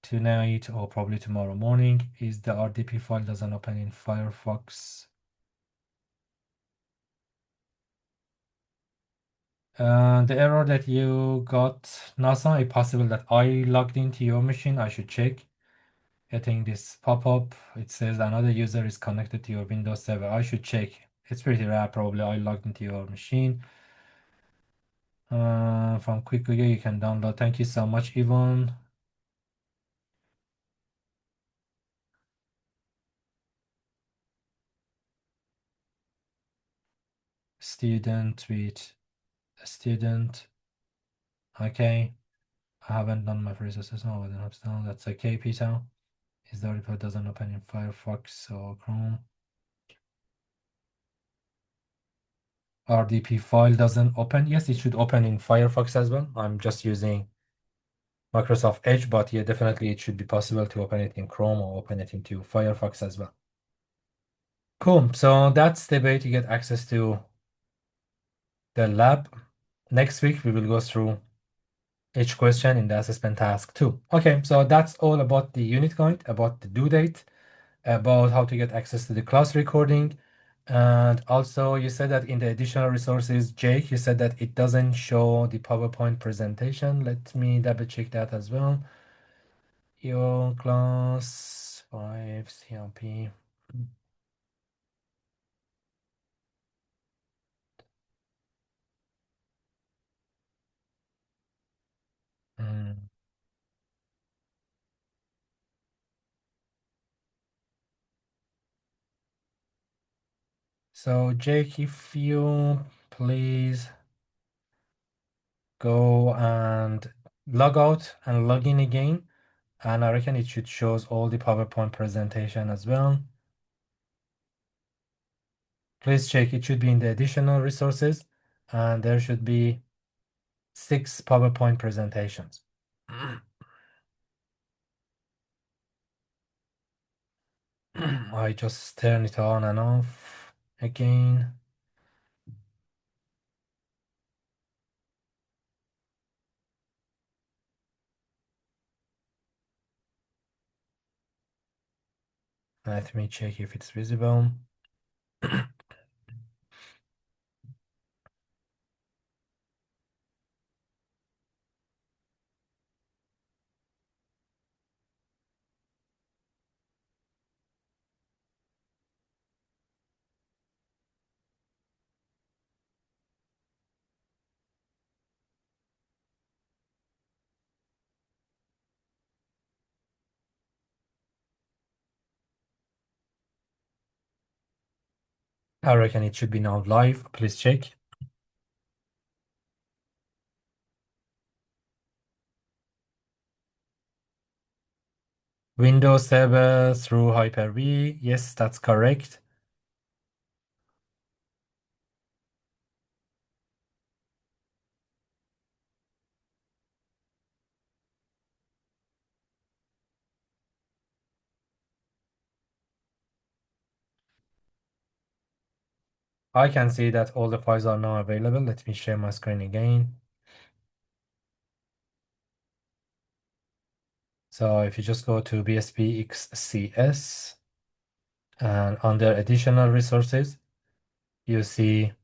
tonight or probably tomorrow morning. Is the RDP file doesn't open in Firefox? The error that you got, NASA, it's possible that I logged into your machine. I should check. Getting this pop-up, it says another user is connected to your Windows server. I should check. It's pretty rare, probably I logged into your machine. From Quick Google, you can download. Thank you so much, Yvonne. Student with a student. Okay. I haven't done my first assessment with an upstone. That's okay, Peter. Is the report doesn't open in Firefox or Chrome? RDP file doesn't open. Yes, it should open in Firefox as well. I'm just using Microsoft Edge, but yeah, definitely it should be possible to open it in Chrome or open it into Firefox as well. Cool. So that's the way to get access to the lab. Next week, we will go through each question in the assessment task 2. Okay, so that's all about the unit guide, about the due date, about how to get access to the class recording. And also you said that in the additional resources, Jake, you said that it doesn't show the PowerPoint presentation. Let me double check that as well. Your class 5 CLP. Mm. So Jake, if you please go and log out and log in again, and I reckon it should shows all the PowerPoint presentation as well. Please check, it should be in the additional resources, and there should be 6 PowerPoint presentations. I just turn it on and off again. Let me check if it's visible. I reckon it should be now live. Please check. Windows Server through Hyper-V. Yes, that's correct. I can see that all the files are now available. Let me share my screen again. So if you just go to BSP XCS and under additional resources, you see a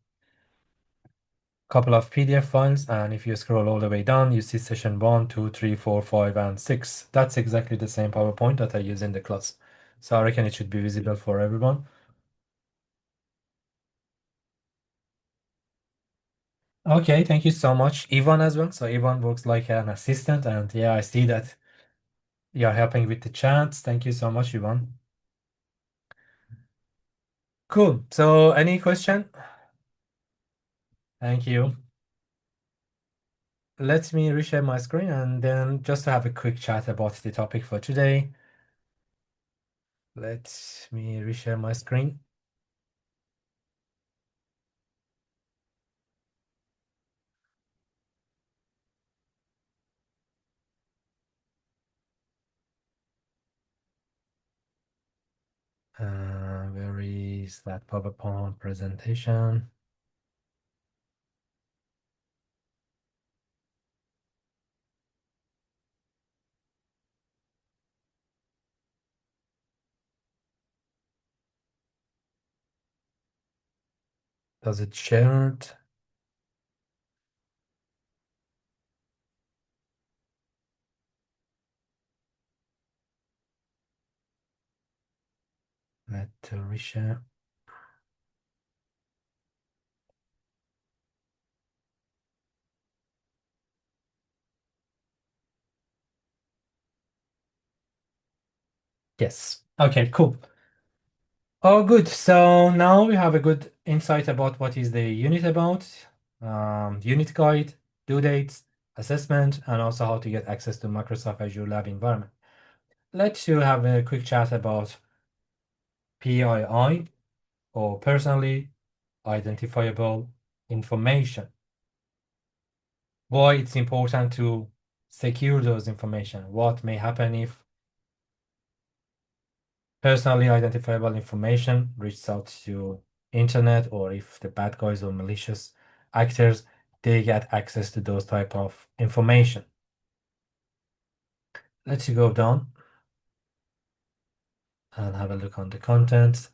couple of PDF files. And if you scroll all the way down, you see session 1, 2, 3, 4, 5, and 6. That's exactly the same PowerPoint that I use in the class. So I reckon it should be visible for everyone. Okay, thank you so much, Ivan, as well. So Ivan works like an assistant, and yeah, I see that you're helping with the chats. Thank you so much, Ivan. Cool. So any question? Thank you. Let me reshare my screen and then just to have a quick chat about the topic for today. Let me reshare my screen. Where is that PowerPoint presentation. Does it share it? Let to reshare. Yes. Okay, cool. Oh, good. So now we have a good insight about what is the unit about, unit guide, due dates, assessment, and also how to get access to Microsoft Azure Lab environment. Let's have a quick chat about PII, or personally identifiable information. Why it's important to secure those information. What may happen if personally identifiable information reaches out to internet, or if the bad guys or malicious actors, they get access to those type of information. Let's go down and have a look on the content.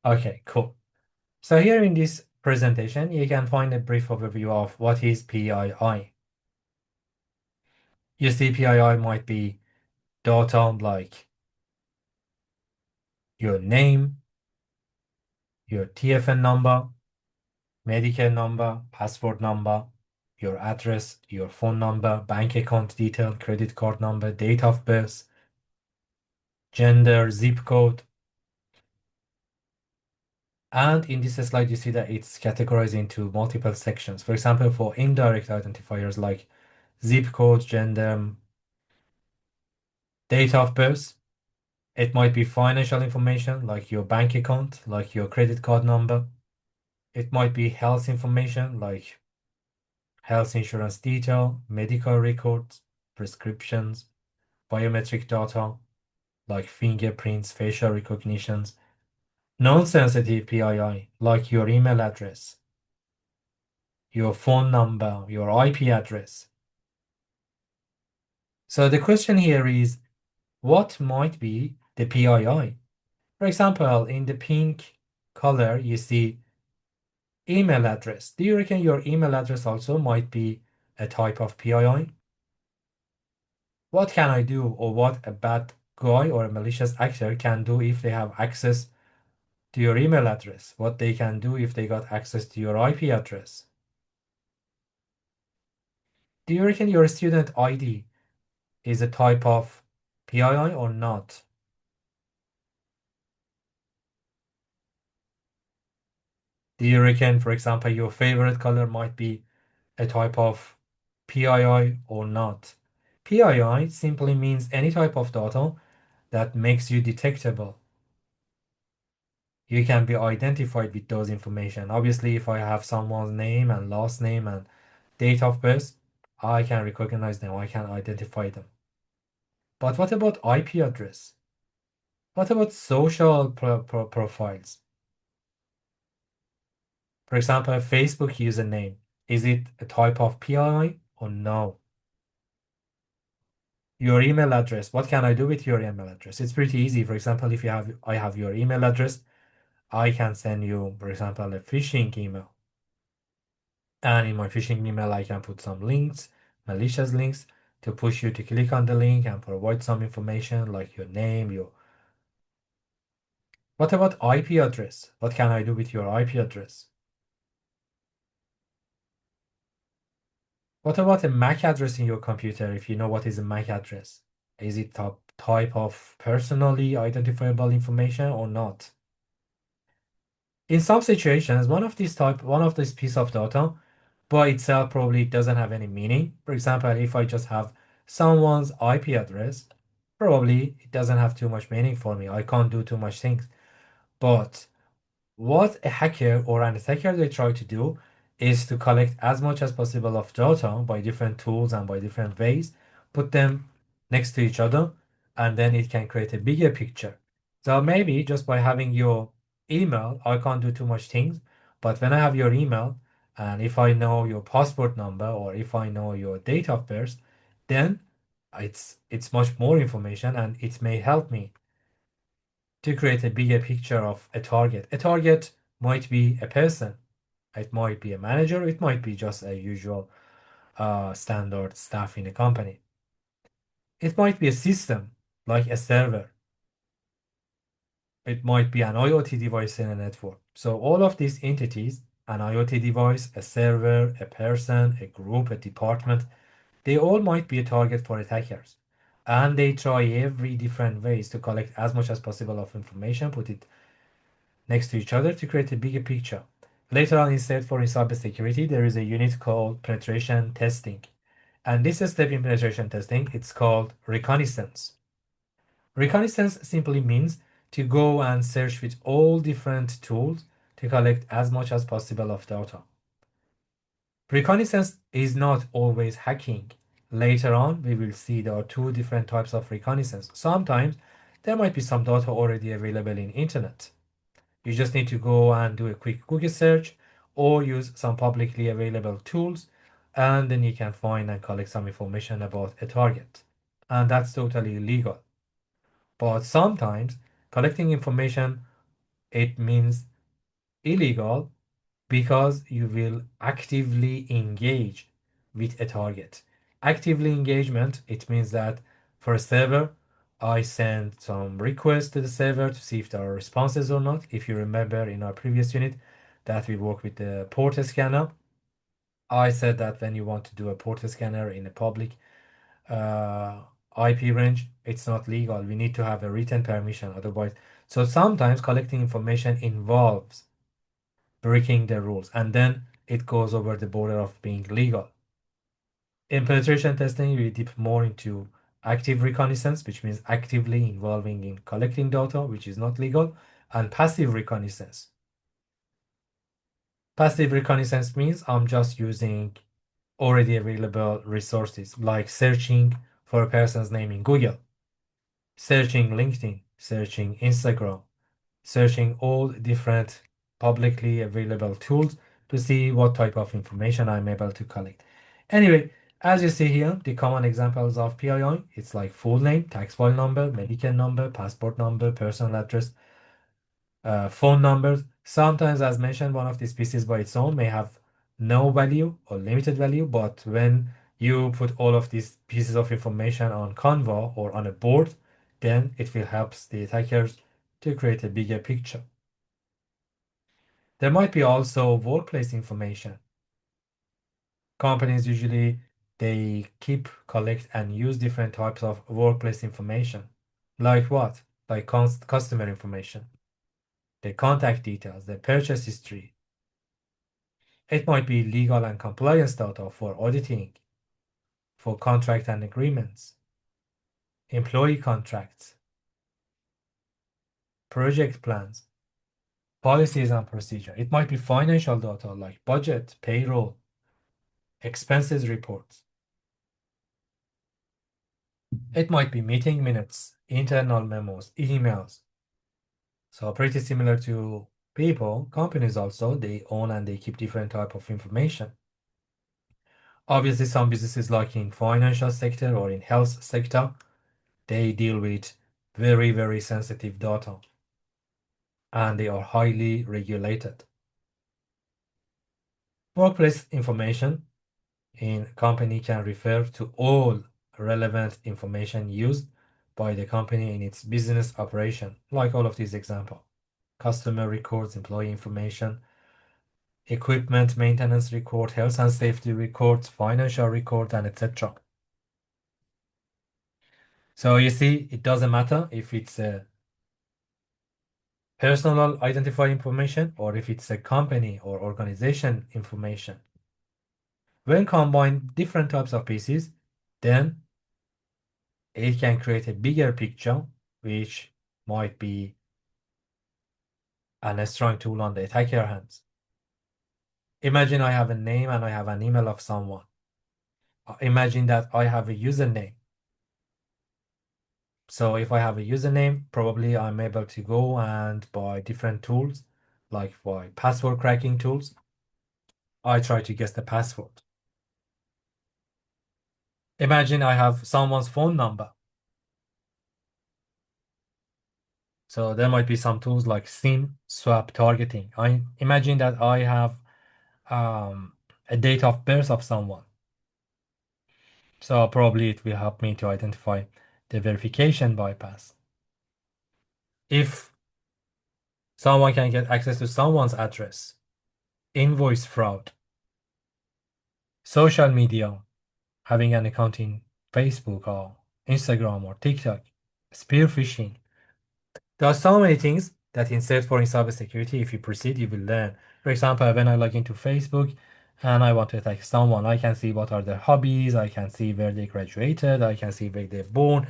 Okay, cool. So here in this presentation, you can find a brief overview of what is PII. You see, PII might be data like your name, your TFN number, Medicare number, passport number, your address, your phone number, bank account detail, credit card number, date of birth, gender, zip code. And in this slide, you see that it's categorized into multiple sections. For example, for indirect identifiers like zip code, gender, date of birth, it might be financial information like your bank account, like your credit card number. It might be health information like health insurance detail, medical records, prescriptions, biometric data like fingerprints, facial recognitions, non-sensitive PII like your email address, your phone number, your IP address. So the question here is, what might be the PII? For example, in the pink color, you see email address. Do you reckon your email address also might be a type of PII? What can I do, or what a bad guy or a malicious actor can do if they have access to your email address? What they can do if they got access to your IP address? Do you reckon your student ID is a type of PII or not? Do you reckon, for example, your favorite color might be a type of PII or not? PII simply means any type of data that makes you detectable. You can be identified with those information. Obviously, if I have someone's name and last name and date of birth, I can recognize them, I can identify them. But what about IP address? What about social profiles? For example, Facebook username. Is it a type of PII or no? Your email address. What can I do with your email address? It's pretty easy. For example, if I have your email address, I can send you, for example, a phishing email. And in my phishing email, I can put some links, malicious links, to push you to click on the link and provide some information like your name, your... What about IP address? What can I do with your IP address? What about a MAC address in your computer, if you know what is a MAC address? Is it a type of personally identifiable information or not? In some situations, one of this piece of data by itself probably doesn't have any meaning. For example, if I just have someone's IP address, probably it doesn't have too much meaning for me. I can't do too much things. But what a hacker or an attacker they try to do, is to collect as much as possible of data by different tools and by different ways, put them next to each other, and then it can create a bigger picture. So maybe just by having your email, I can't do too much things, but when I have your email, and if I know your passport number or if I know your date of birth, then it's much more information and it may help me to create a bigger picture of a target. A target might be a person, it might be a manager, it might be just a usual standard staff in a company. It might be a system like a server. It might be an IoT device in a network. So all of these entities, an IoT device, a server, a person, a group, a department, they all might be a target for attackers. And they try every different ways to collect as much as possible of information, put it next to each other to create a bigger picture. Later on, instead for cybersecurity, there is a unit called penetration testing. And this step in penetration testing, it's called reconnaissance. Reconnaissance simply means to go and search with all different tools to collect as much as possible of data. Reconnaissance is not always hacking. Later on, we will see there are two different types of reconnaissance. Sometimes there might be some data already available in internet. You just need to go and do a quick Google search or use some publicly available tools, and then you can find and collect some information about a target. And that's totally legal. But sometimes collecting information, it means illegal because you will actively engage with a target. Actively engagement, it means that for a server, I send some requests to the server to see if there are responses or not. If you remember in our previous unit that we work with the port scanner, I said that when you want to do a port scanner in a public uh, IP range, it's not legal. We need to have a written permission otherwise. So sometimes collecting information involves breaking the rules, and then it goes over the border of being legal. In penetration testing, we dip more into active reconnaissance, which means actively involving in collecting data, which is not legal, and passive reconnaissance. Passive reconnaissance means I'm just using already available resources, like searching for a person's name in Google, searching LinkedIn, searching Instagram, searching all different publicly available tools to see what type of information I'm able to collect. Anyway, as you see here, the common examples of PII, it's like full name, tax file number, medical number, passport number, personal address, phone numbers. Sometimes, as mentioned, one of these pieces by its own may have no value or limited value, but when you put all of these pieces of information on Canva or on a board, then it will help the attackers to create a bigger picture. There might be also workplace information. Companies usually they keep, collect, and use different types of workplace information. Like what? Like customer information, their contact details, their purchase history. It might be legal and compliance data for auditing, for contract and agreements, employee contracts, project plans, policies and procedure. It might be financial data like budget, payroll, expenses reports. It might be meeting minutes, internal memos, emails. So pretty similar to people, companies also, they own and they keep different type of information. Obviously, some businesses like in financial sector or in health sector, they deal with very, very sensitive data and they are highly regulated. Workplace information in company can refer to all relevant information used by the company in its business operation, like all of these examples. Customer records, employee information, equipment maintenance record, health and safety records, financial record, and etc. So you see, it doesn't matter if it's a personal identifying information or if it's a company or organization information. When combined different types of pieces, then it can create a bigger picture, which might be a strong tool on the attacker hands. Imagine I have a name and I have an email of someone. Imagine that I have a username. So if I have a username, probably I'm able to go and buy different tools, like buy password cracking tools. I try to guess the password. Imagine I have someone's phone number. So there might be some tools like SIM swap targeting. I imagine that I have a date of birth of someone. So probably it will help me to identify the verification bypass. If someone can get access to someone's address, invoice fraud, social media, having an account in Facebook or Instagram or TikTok, spear phishing. There are so many things that in search for in cybersecurity, if you proceed, you will learn. For example, when I log into Facebook and I want to attack someone, I can see what are their hobbies, I can see where they graduated, I can see where they're born,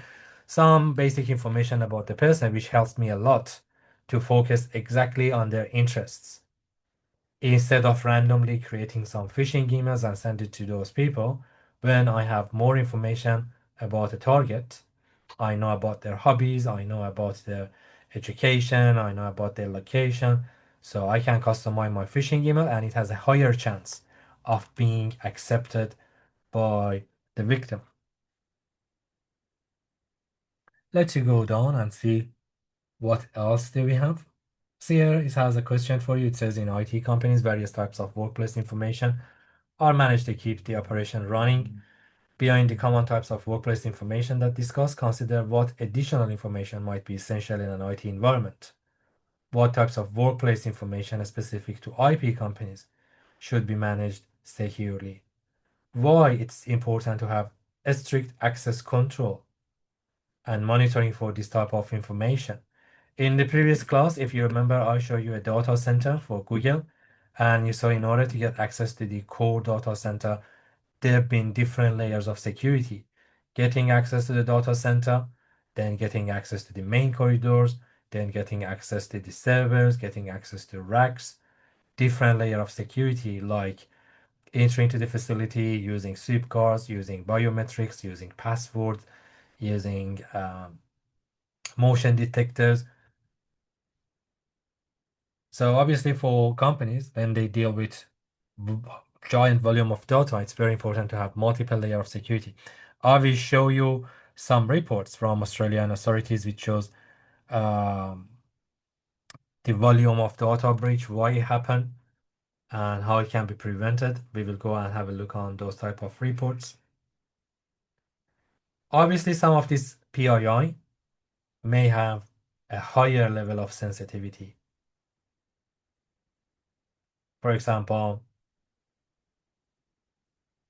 some basic information about the person, which helps me a lot to focus exactly on their interests. Instead of randomly creating some phishing emails and send it to those people, when I have more information about a target, I know about their hobbies, I know about their education, I know about their location, so I can customize my phishing email and it has a higher chance of being accepted by the victim. Let's go down and see what else do we have. So here it has a question for you. It says in IT companies, various types of workplace information are managed to keep the operation running. Behind the common types of workplace information that discuss, consider what additional information might be essential in an IT environment. What types of workplace information specific to IP companies should be managed securely. Why it's important to have a strict access control and monitoring for this type of information. In the previous class, if you remember, I showed you a data center for Google, and you saw in order to get access to the core data center, there have been different layers of security. Getting access to the data center, then getting access to the main corridors, then getting access to the servers, getting access to racks, different layer of security like entering to the facility using sweep cards, using biometrics, using passwords, using motion detectors. So obviously for companies, when they deal with giant volume of data, it's very important to have multiple layer of security. I will show you some reports from Australian authorities which shows um, the volume of data breach, why it happened, and how it can be prevented. We will go and have a look on those type of reports. Obviously, some of this PII may have a higher level of sensitivity. For example,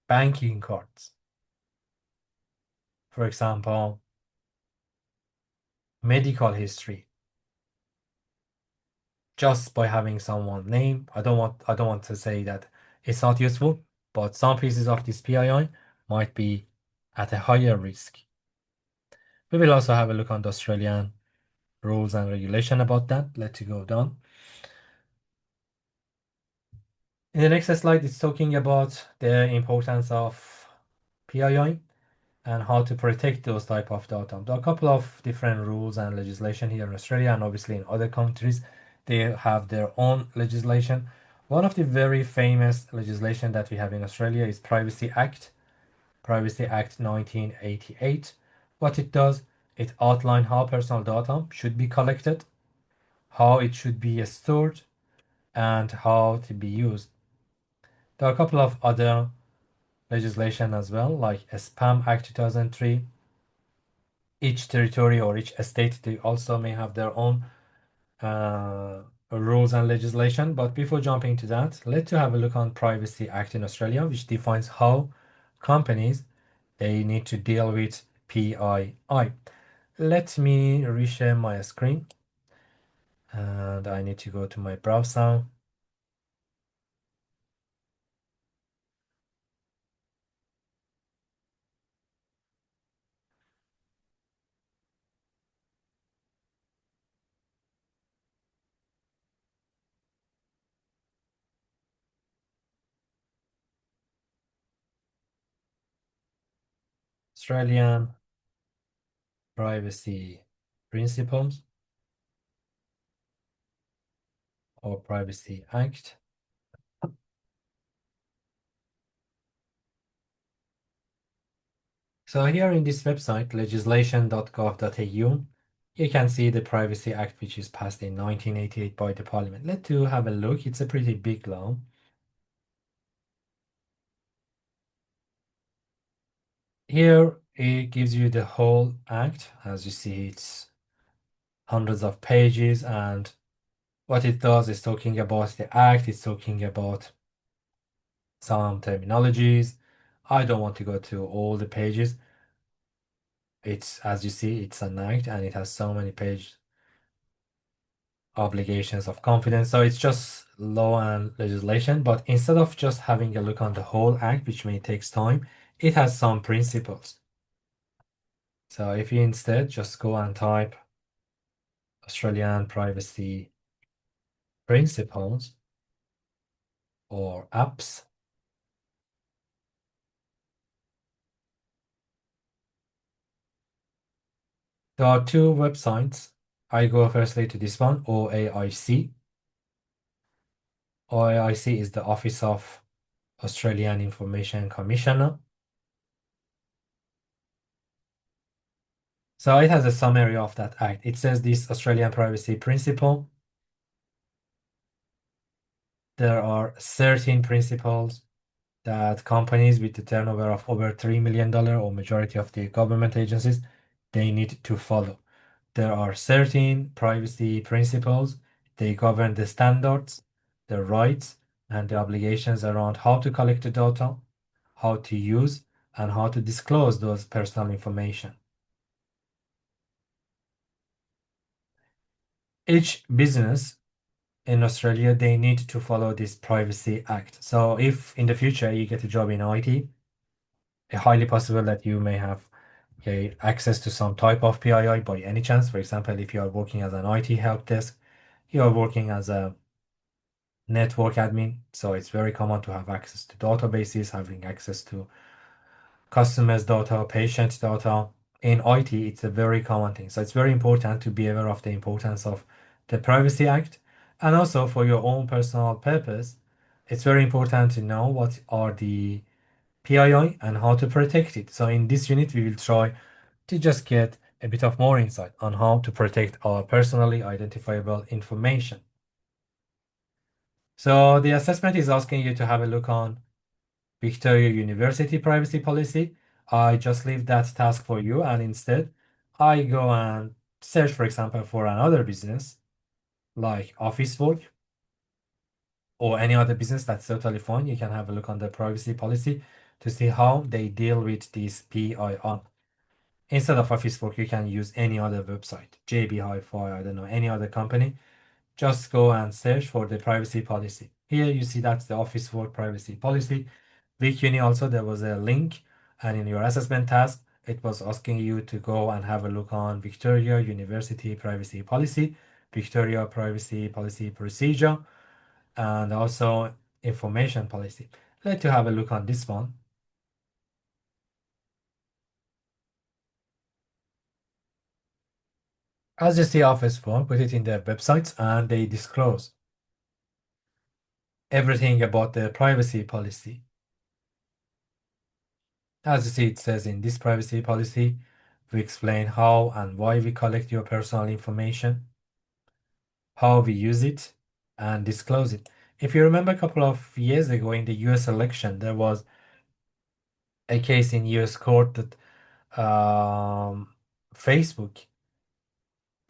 banking cards. For example, medical history. Just by having someone's name, I don't want to say that it's not useful, but some pieces of this PII might be at a higher risk. We will also have a look on the Australian rules and regulation about that. Let's go down. In the next slide, it's talking about the importance of PII and how to protect those type of data. There are a couple of different rules and legislation here in Australia, and obviously in other countries, they have their own legislation. One of the very famous legislation that we have in Australia is Privacy Act 1988. What it does, it outlines how personal data should be collected, how it should be stored, and how to be used. There are a couple of other legislation as well, like a Spam Act 2003. Each territory or each state, they also may have their own rules and legislation. But before jumping to that, let's have a look on Privacy Act in Australia, which defines how companies they need to deal with PII. Let me reshare my screen, and I need to go to my browser. Australian Privacy Principles or Privacy Act. So here in this website, legislation.gov.au, you can see the Privacy Act, which is passed in 1988 by the Parliament. Let's have a look. It's a pretty big law. Here it gives you the whole act. As you see, it's hundreds of pages, and what it does is talking about the act, it's talking about some terminologies. I don't want to go to all the pages. It's, as you see, it's an act and it has so many pages, obligations of confidence. So it's just law and legislation, but instead of just having a look on the whole act, which may takes time, it has some principles. So if you instead just go and type Australian privacy principles or apps, there are two websites. I go firstly to this one, OAIC. OAIC is the Office of Australian Information Commissioner. So it has a summary of that act. It says this Australian privacy principle. There are 13 principles that companies with a turnover of over $3 million or majority of the government agencies, they need to follow. There are 13 privacy principles. They govern the standards, the rights, and the obligations around how to collect the data, how to use, and how to disclose those personal information. Each business in Australia, they need to follow this Privacy Act. So if in the future you get a job in IT, it's highly possible that you may have access to some type of PII by any chance. For example, if you are working as an IT help desk, you are working as a network admin. So it's very common to have access to databases, having access to customers' data, patients' data. In IT, it's a very common thing. So it's very important to be aware of the importance of the Privacy Act. And also for your own personal purpose, it's very important to know what are the PII and how to protect it. So in this unit, we will try to just get a bit of more insight on how to protect our personally identifiable information. So the assessment is asking you to have a look on Victoria University privacy policy. I just leave that task for you, and instead I go and search, for example, for another business like office work or any other business. That's totally fine. You can have a look on the privacy policy to see how they deal with this PII. Instead of office work, you can use any other website, JB Hi-Fi, I don't know, any other company. Just go and search for the privacy policy. Here you see that's the office work privacy policy. VCUNI also, there was a link, and in your assessment task, it was asking you to go and have a look on Victoria University Privacy Policy, Victoria Privacy Policy Procedure, and also Information Policy. Let's have a look on this one. As you see, Office Work put it in their websites, and they disclose everything about their privacy policy. As you see, it says in this privacy policy, we explain how and why we collect your personal information, how we use it, and disclose it. If you remember a couple of years ago in the US election, there was a case in US court that Facebook,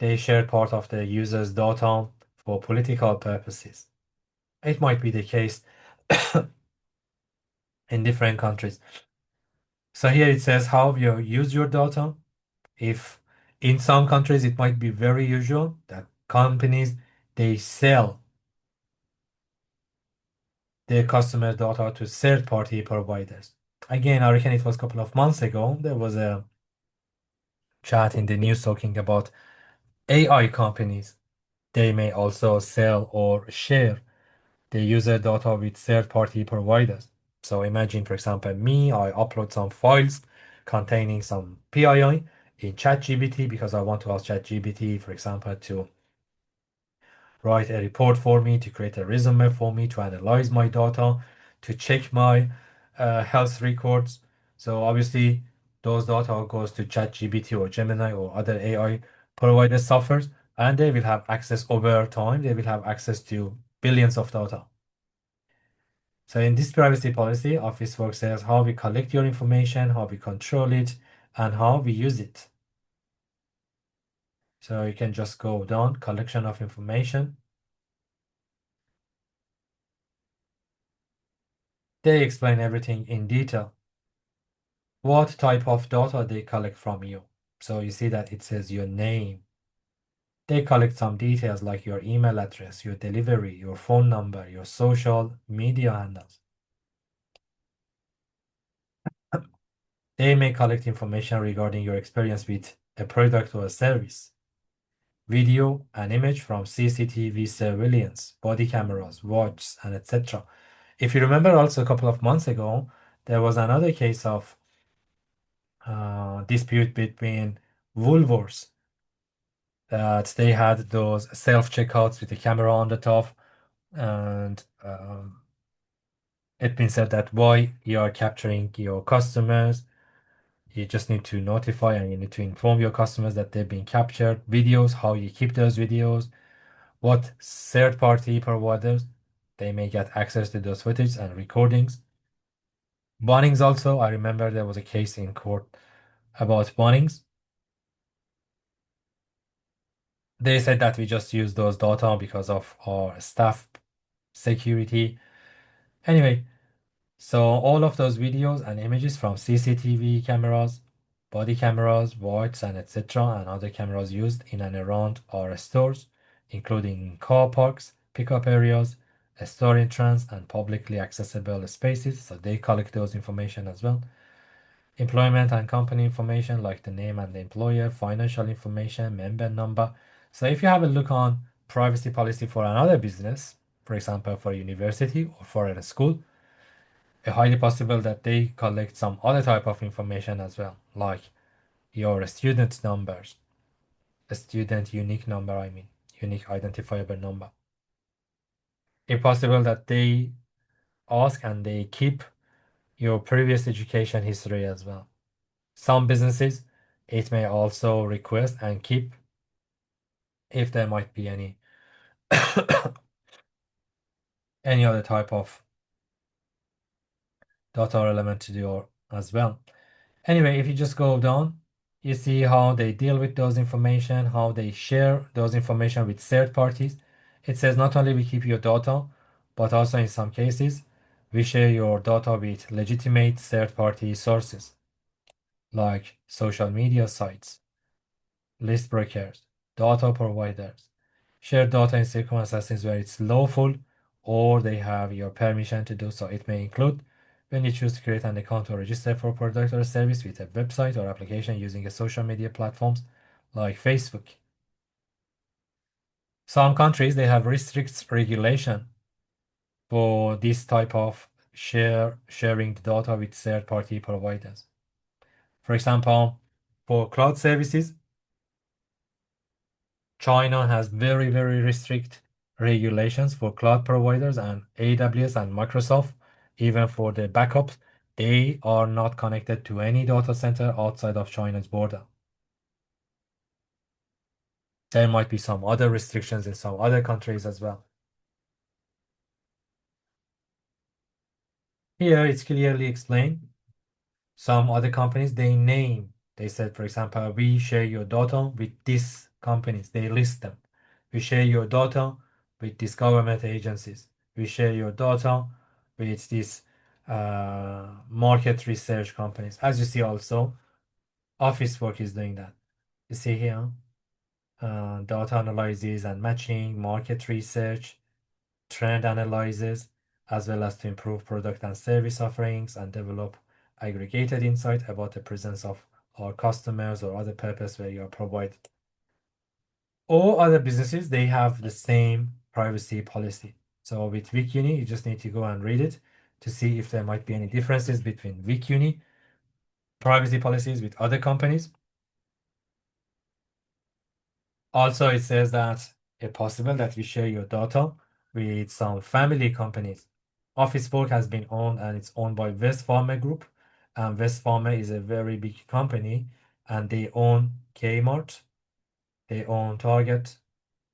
they shared part of the user's data for political purposes. It might be the case in different countries. So here it says how you use your data. If in some countries it might be very usual that companies they sell their customer data to third-party providers. Again, I reckon it was a couple of months ago, there was a chat in the news talking about AI companies. They may also sell or share the user data with third-party providers. So imagine, for example, me, I upload some files, containing some PII in ChatGPT because I want to ask ChatGPT, for example, to write a report for me, to create a resume for me, to analyze my data, to check my health records. So obviously, those data goes to ChatGPT or Gemini or other AI provider softwares, and they will have access over time. They will have access to billions of data. So in this privacy policy, Office Work says how we collect your information, how we control it, and how we use it. So you can just go down, collection of information. They explain everything in detail. What type of data they collect from you. So you see that it says your name. They collect some details like your email address, your delivery, your phone number, your social media handles. They may collect information regarding your experience with a product or a service. Video and image from CCTV surveillance, body cameras, watches, and etc. If you remember also a couple of months ago, there was another case of dispute between Woolworths that they had those self-checkouts with the camera on the top, and it been said that why you are capturing your customers, you just need to notify and you need to inform your customers that they've been captured, videos, how you keep those videos, what third-party providers, they may get access to those footage and recordings. Bonnings also, I remember there was a case in court about Bonnings. They said that we just use those data because of our staff security. Anyway, so all of those videos and images from CCTV cameras, body cameras, watches, and etc., and other cameras used in and around our stores, including car parks, pickup areas, store entrance, and publicly accessible spaces. So they collect those information as well. Employment and company information like the name and the employer, financial information, member number. So if you have a look on privacy policy for another business, for example, for a university or for a school, it's highly possible that they collect some other type of information as well, like your student numbers, a student unique number, I mean, unique identifiable number. It's possible that they ask and they keep your previous education history as well. Some businesses, it may also request and keep if there might be any any other type of data relevant to your as well. Anyway, if you just go down, you see how they deal with those information, how they share those information with third parties. It says not only we keep your data, but also in some cases, we share your data with legitimate third-party sources like social media sites, list brokers, data providers. Share data in circumstances where it's lawful or they have your permission to do so. It may include when you choose to create an account or register for a product or service with a website or application using a social media platforms like Facebook. Some countries they have restricts regulation for this type of sharing the data with third-party providers. For example, for cloud services, China has very, very restrict regulations for cloud providers and AWS and Microsoft, even for the backups, they are not connected to any data center outside of China's border. There might be some other restrictions in some other countries as well. Here it's clearly explained. Some other companies, they said, for example, we share your data with these companies, they list them. We share your data with these government agencies. We share your data with these market research companies. As you see also, Office Work is doing that. You see here, data analysis and matching, market research, trend analysis, as well as to improve product and service offerings and develop aggregated insight about the presence of our customers or other purpose where you are provided. All other businesses, they have the same privacy policy. So with WeekUni, you just need to go and read it to see if there might be any differences between WeekUni privacy policies with other companies. Also, it says that it's possible that we share your data with some family companies. Office Work has been owned and it's owned by West Pharma Group. And West Pharma is a very big company and they own Kmart, they own Target,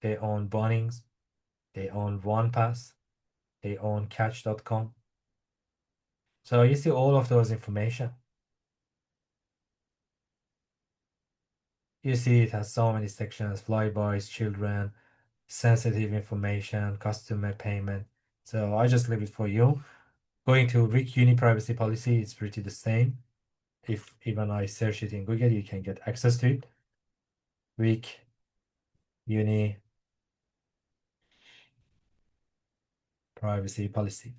they own Bunnings, they own OnePass, they own Catch.com. So you see all of those information. You see it has so many sections, flybys, children, sensitive information, customer payment. So I just leave it for you. Going to Weak Uni privacy policy, it's pretty the same. If even I search it in Google, you can get access to it. Weak Uni privacy policy.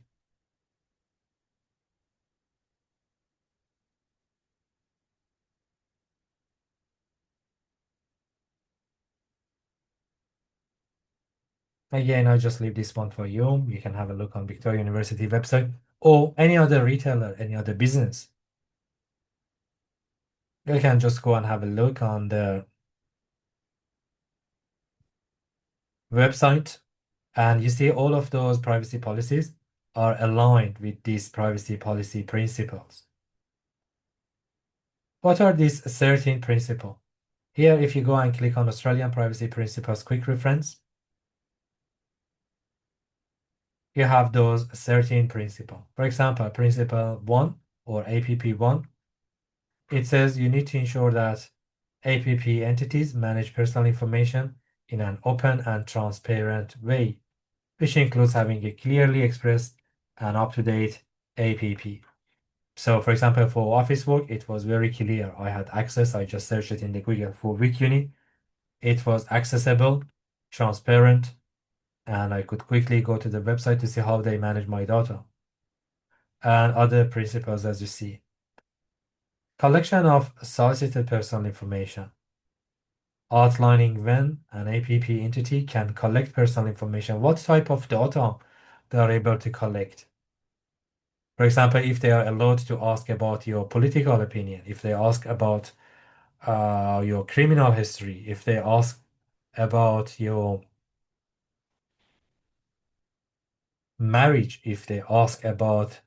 Again, I just leave this one for you. You can have a look on Victoria University website or any other retailer, any other business. You can just go and have a look on the website and you see all of those privacy policies are aligned with these privacy policy principles. What are these 13 principles? Here, if you go and click on Australian Privacy Principles Quick Reference, you have those 13 principles. For example, Principle 1 or APP 1, it says you need to ensure that APP entities manage personal information in an open and transparent way, which includes having a clearly expressed and up-to-date APP. So, for example, for Office Work, it was very clear. I had access. I just searched it in the Google for Weak Uni. It was accessible, transparent, and I could quickly go to the website to see how they manage my data. And other principles, as you see. Collection of solicited personal information, outlining when an APP entity can collect personal information, what type of data they are able to collect. For example, if they are allowed to ask about your political opinion, if they ask about your criminal history, if they ask about your marriage, if they ask about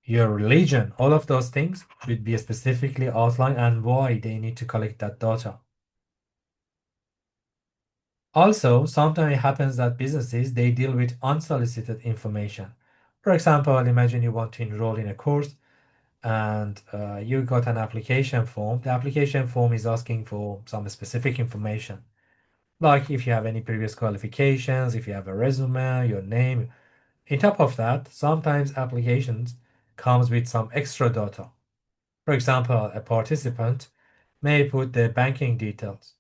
your religion, all of those things should be specifically outlined and why they need to collect that data. Also, sometimes it happens that businesses, they deal with unsolicited information. For example, imagine you want to enroll in a course and you got an application form. The application form is asking for some specific information, like if you have any previous qualifications, if you have a resume, your name. On top of that, sometimes applications comes with some extra data. For example, a participant may put their banking details.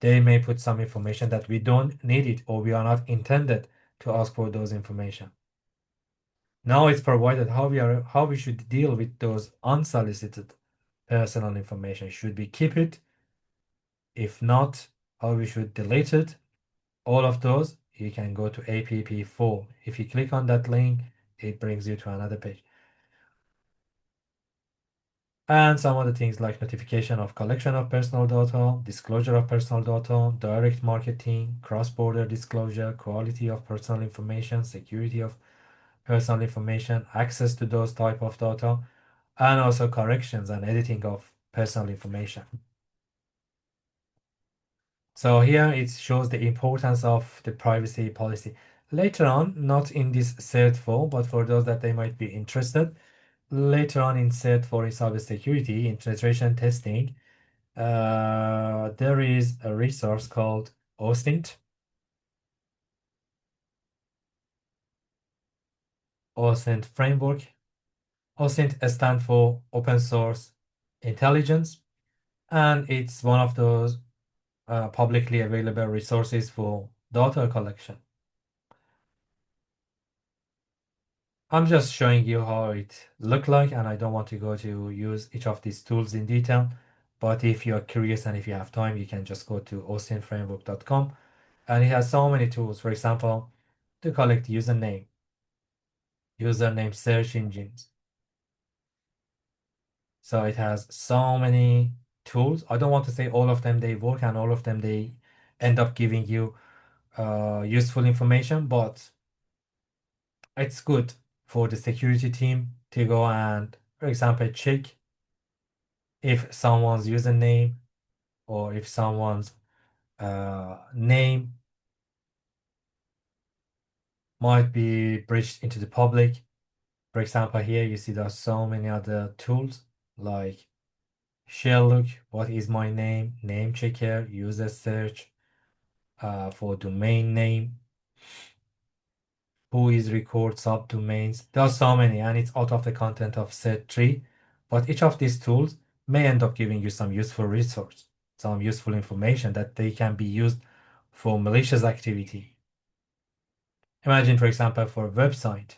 They may put some information that we don't need it or we are not intended to ask for those information. Now it's provided how we should deal with those unsolicited personal information. Should we keep it? If not, how we should delete it? All of those, you can go to APP4. If you click on that link, it brings you to another page. And some other things like notification of collection of personal data, disclosure of personal data, direct marketing, cross-border disclosure, quality of personal information, security of personal information, access to those type of data, and also corrections and editing of personal information. So here it shows the importance of the privacy policy. Later on, not in this cert 4, but for those that they might be interested, later on in cert 4 in cybersecurity, in penetration testing, there is a resource called OSINT. OSINT framework. OSINT stands for Open Source Intelligence, and it's one of those publicly available resources for data collection. I'm just showing you how it look like, and I don't want to go to use each of these tools in detail. But if you're curious and if you have time, you can just go to osintframework.com, and it has so many tools. For example, to collect username search engines, So it has so many tools. I don't want to say all of them they work and all of them they end up giving you useful information, but it's good for the security team to go and, for example, check if someone's username or if someone's name might be breached into the public. For example, here you see there's so many other tools like Sherlock, what is my name, name checker, user search for domain name, who is record subdomains. There are so many, and it's out of the content of set 3. But each of these tools may end up giving you some useful resource, some useful information that they can be used for malicious activity. Imagine, for example, for a website,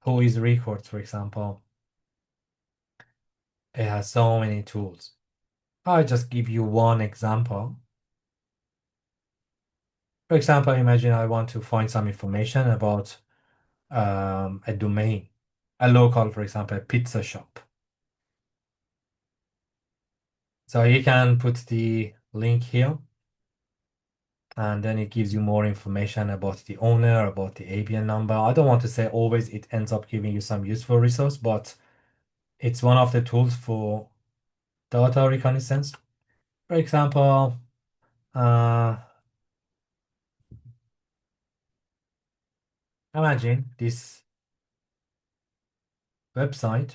who is records, for example, it has so many tools. I'll just give you one example. For example, imagine I want to find some information about a domain, a local, for example, pizza shop. So you can put the link here, and then it gives you more information about the owner, about the ABN number. I don't want to say always it ends up giving you some useful resource, but it's one of the tools for data reconnaissance. For example, imagine this website.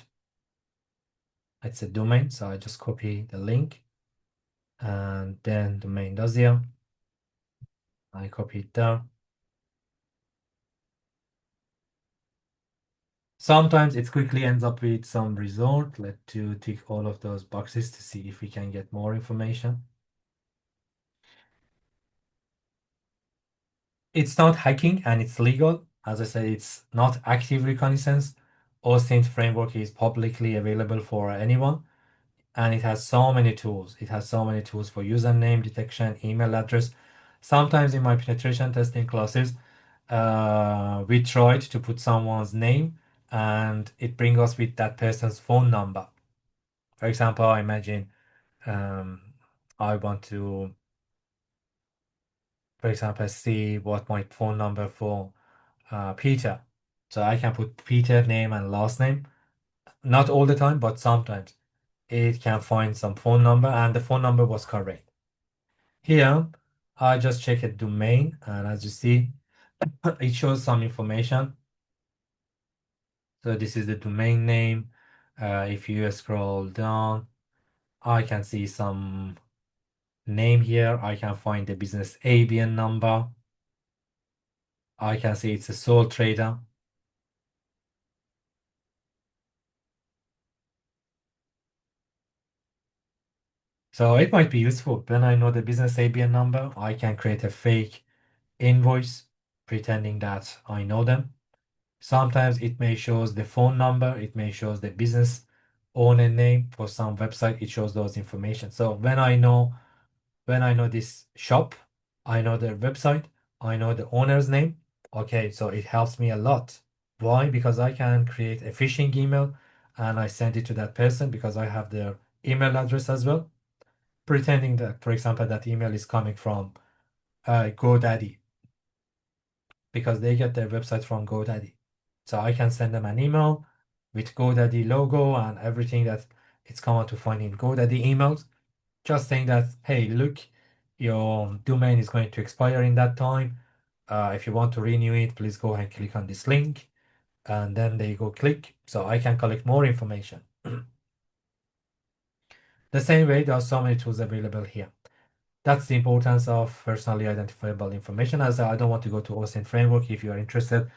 It's a domain, so I just copy the link and then domain dossier. I copy it there. Sometimes it quickly ends up with some result. Let's tick all of those boxes to see if we can get more information. It's not hacking and it's legal. As I said, it's not active reconnaissance. OSINT framework is publicly available for anyone, and it has so many tools. It has so many tools for username detection, email address. Sometimes in my penetration testing classes, we tried to put someone's name and it brings us with that person's phone number. For example, I imagine I want to, for example, see what my phone number for Peter. So I can put Peter name and last name. Not all the time, but sometimes it can find some phone number and the phone number was correct. Here, I just check a domain and as you see, it shows some information. So this is the domain name. If you scroll down, I can see some name here. I can find the business ABN number. I can see it's a sole trader. So it might be useful. When I know the business ABN number, I can create a fake invoice pretending that I know them. Sometimes it may shows the phone number, it may shows the business owner name. For some website, it shows those information. So when I know this shop, I know their website, I know the owner's name. Okay, so it helps me a lot. Why? Because I can create a phishing email and I send it to that person because I have their email address as well, pretending that, for example, that email is coming from GoDaddy because they get their website from GoDaddy. So I can send them an email with GoDaddy logo and everything that it's common to find in GoDaddy emails, just saying that, hey, look, your domain is going to expire in that time. If you want to renew it, please go and click on this link. And then they go click. So I can collect more information. The same way, there are so many tools available here. That's the importance of personally identifiable information. As I don't want to go to OSINT framework. If you are interested,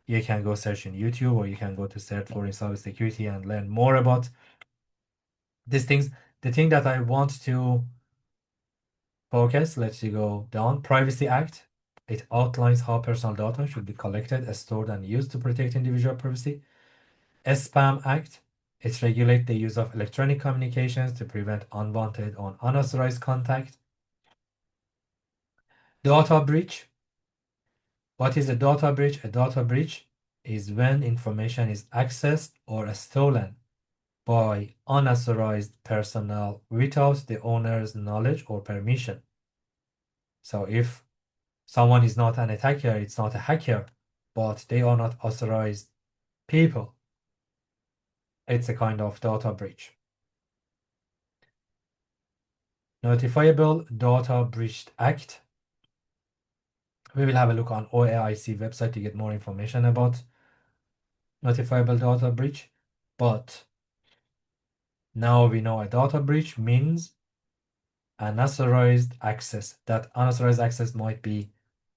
you can go search in YouTube or you can go to search for in cybersecurity and learn more about these things. The thing that I want to focus, let's go down. Privacy Act. It outlines how personal data should be collected, stored, and used to protect individual privacy. Spam Act. It regulates the use of electronic communications to prevent unwanted or unauthorized contact. Data breach. What is a data breach? A data breach is when information is accessed or stolen by unauthorized personnel without the owner's knowledge or permission. So if someone is not an attacker, it's not a hacker, but they are not authorized people, it's a kind of data breach. Notifiable Data Breach Act. We will have a look on OAIC website to get more information about notifiable data breach. But now we know a data breach means unauthorized access. That unauthorized access might be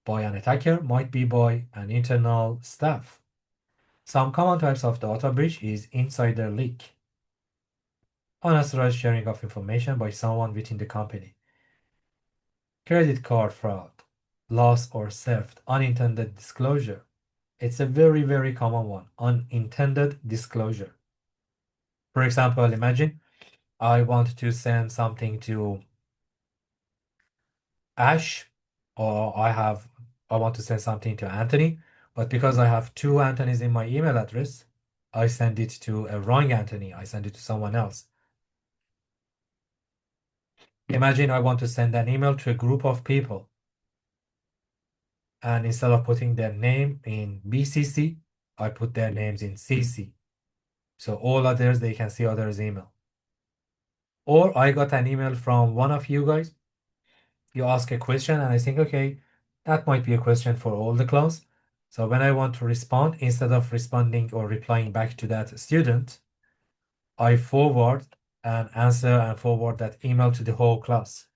by an attacker, might be by an internal staff. Some common types of data breach is insider leak, unauthorized sharing of information by someone within the company, credit card fraud, loss or theft, unintended disclosure. It's a very, very common one, unintended disclosure. For example, imagine I want to send something to Ash, or I want to send something to Anthony, but because I have two Anthony's in my email address, I send it to a wrong Anthony. I send it to someone else. Imagine I want to send an email to a group of people, and instead of putting their name in BCC, I put their names in CC. So all others, they can see others' email. Or I got an email from one of you guys. You ask a question, and I think, okay, that might be a question for all the class. So when I want to respond, instead of responding or replying back to that student, I forward an answer and forward that email to the whole class.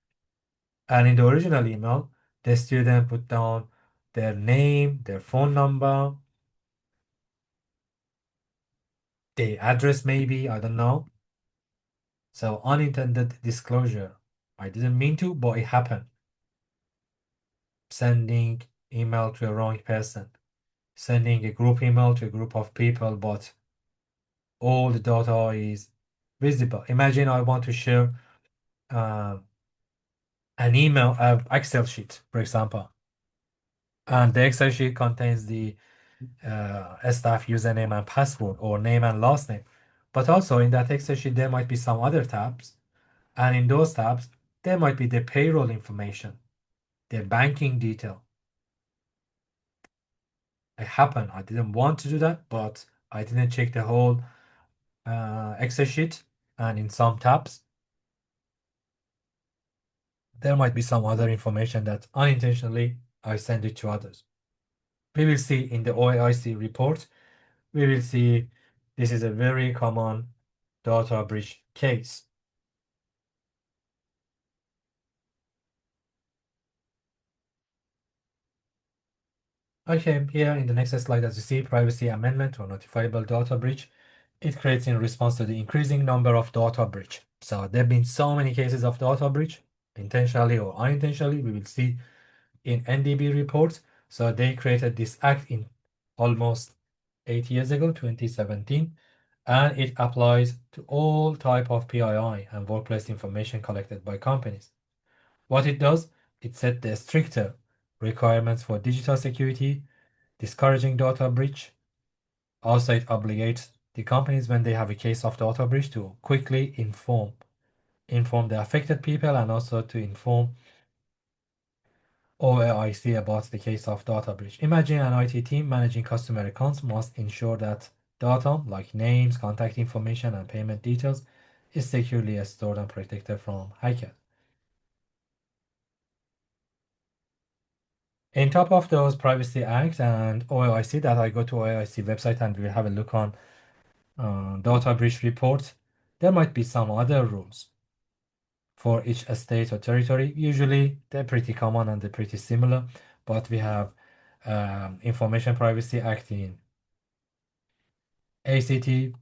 And in the original email, the student put down their name, their phone number, the address maybe, I don't know. So unintended disclosure. I didn't mean to, but it happened. Sending email to a wrong person. Sending a group email to a group of people, but all the data is visible. Imagine I want to share an email, Excel sheet, for example, and the Excel sheet contains the staff username and password or name and last name. But also in that Excel sheet, there might be some other tabs. And in those tabs, there might be the payroll information, the banking detail. It happened. I didn't want to do that, but I didn't check the whole Excel sheet. And in some tabs, there might be some other information that unintentionally I send it to others. We will see in the OAIC report, we will see this is a very common data breach case. Okay, here in the next slide, as you see, privacy amendment or notifiable data breach, it creates in response to the increasing number of data breach. So there have been so many cases of data breach, intentionally or unintentionally, we will see in NDB reports. So they created this act in almost 8 years ago, 2017, and it applies to all type of PII and workplace information collected by companies. What it does, it set the stricter requirements for digital security, discouraging data breach. Also, it obligates the companies when they have a case of data breach to quickly inform the affected people and also to inform OAIC about the case of data breach. Imagine an IT team managing customer accounts must ensure that data like names, contact information, and payment details is securely stored and protected from hackers. On top of those Privacy Act and OAIC, that I go to OAIC website and we have a look on data breach reports, there might be some other rules for each state or territory. Usually they're pretty common and they're pretty similar, but we have Information Privacy Act in ACT,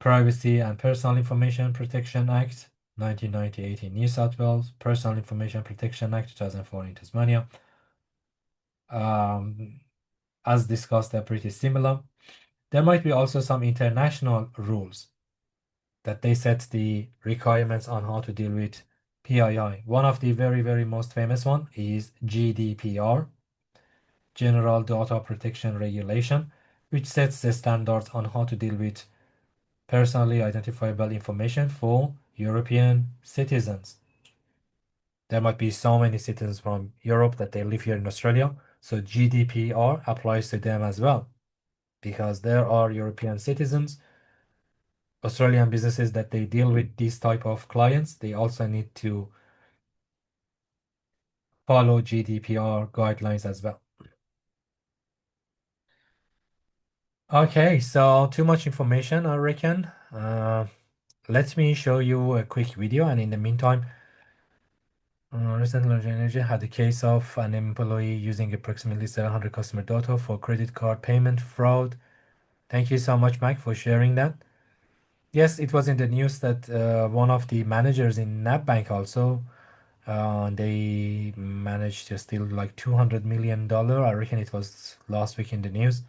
Privacy and Personal Information Protection Act 1998 in New South Wales, Personal Information Protection Act 2004 in Tasmania. As discussed, they're pretty similar. There might be also some international rules that they set the requirements on how to deal with PII. One of the very, very most famous one is GDPR, General Data Protection Regulation, which sets the standards on how to deal with personally identifiable information for European citizens. There might be so many citizens from Europe that they live here in Australia, so GDPR applies to them as well because there are European citizens, Australian businesses that they deal with these type of clients. They also need to follow GDPR guidelines as well. Okay, so too much information, I reckon. Let me show you a quick video, and in the meantime, recent Large Energy had a case of an employee using approximately 700 customer data for credit card payment fraud. Thank you so much, Mike, for sharing that. Yes, it was in the news that one of the managers in NAB Bank also they managed to steal like $200 million. I reckon it was last week in the news.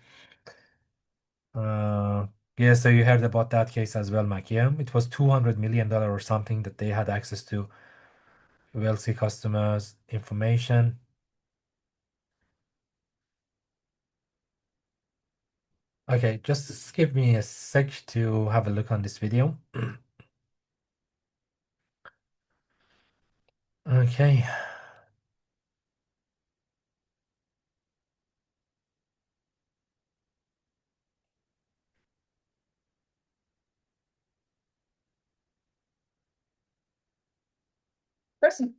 Yeah, so you heard about that case as well, Mike. Yeah, it was $200 million or something that they had access to wealthy customers' information. Okay, just give me a sec to have a look on this video. Okay. Person.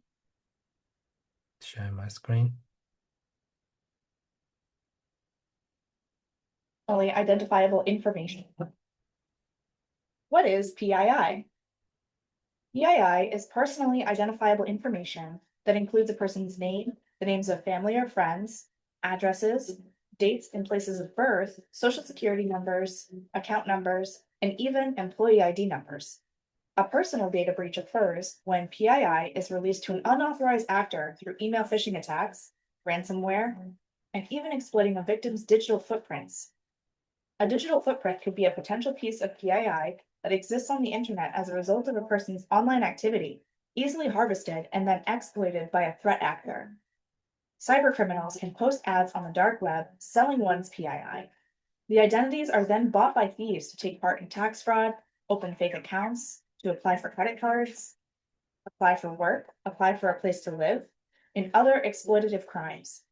Share my screen. Personally identifiable information. What is PII? PII is personally identifiable information that includes a person's name, the names of family or friends, addresses, dates and places of birth, social security numbers, account numbers, and even employee ID numbers. A personal data breach occurs when PII is released to an unauthorized actor through email phishing attacks, ransomware, and even exploiting a victim's digital footprints. A digital footprint could be a potential piece of PII that exists on the internet as a result of a person's online activity, easily harvested and then exploited by a threat actor. Cybercriminals can post ads on the dark web selling one's PII. The identities are then bought by thieves to take part in tax fraud, open fake accounts, to apply for credit cards, apply for work, apply for a place to live, and other exploitative crimes.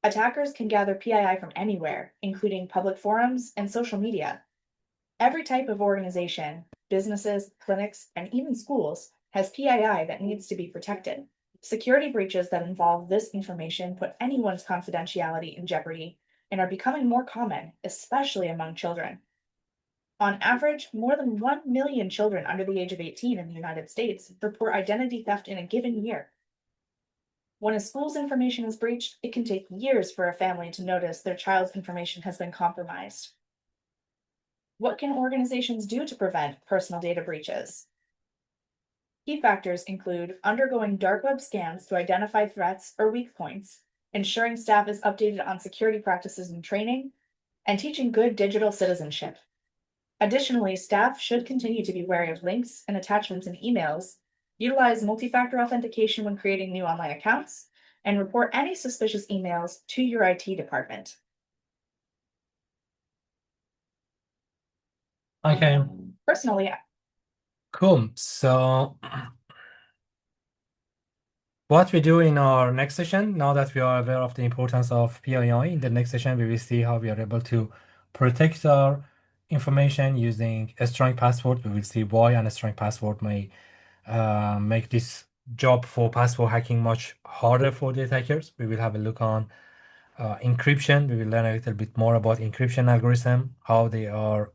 Attackers can gather PII from anywhere, including public forums and social media. Every type of organization, businesses, clinics, and even schools has PII that needs to be protected. Security breaches that involve this information put anyone's confidentiality in jeopardy and are becoming more common, especially among children. On average, more than 1 million children under the age of 18 in the United States report identity theft in a given year. When a school's information is breached, it can take years for a family to notice their child's information has been compromised. What can organizations do to prevent personal data breaches? Key factors include undergoing dark web scans to identify threats or weak points, ensuring staff is updated on security practices and training, and teaching good digital citizenship. Additionally, staff should continue to be wary of links and attachments in emails, utilize multi-factor authentication when creating new online accounts, and report any suspicious emails to your IT department. Okay, Personally, cool. So what we do in our next session, now that we are aware of the importance of PII, in the next session, we will see how we are able to protect our information using a strong password. We will see why a strong password may make this job for password hacking much harder for the attackers. We will have a look on encryption. We will learn a little bit more about encryption algorithm, how they are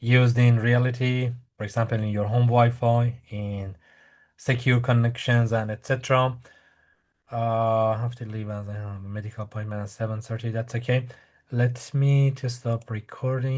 used in reality, for example, in your home Wi-Fi, in secure connections, and etc. I have to leave as I have a medical appointment at 7:30. That's okay. Let me just stop recording.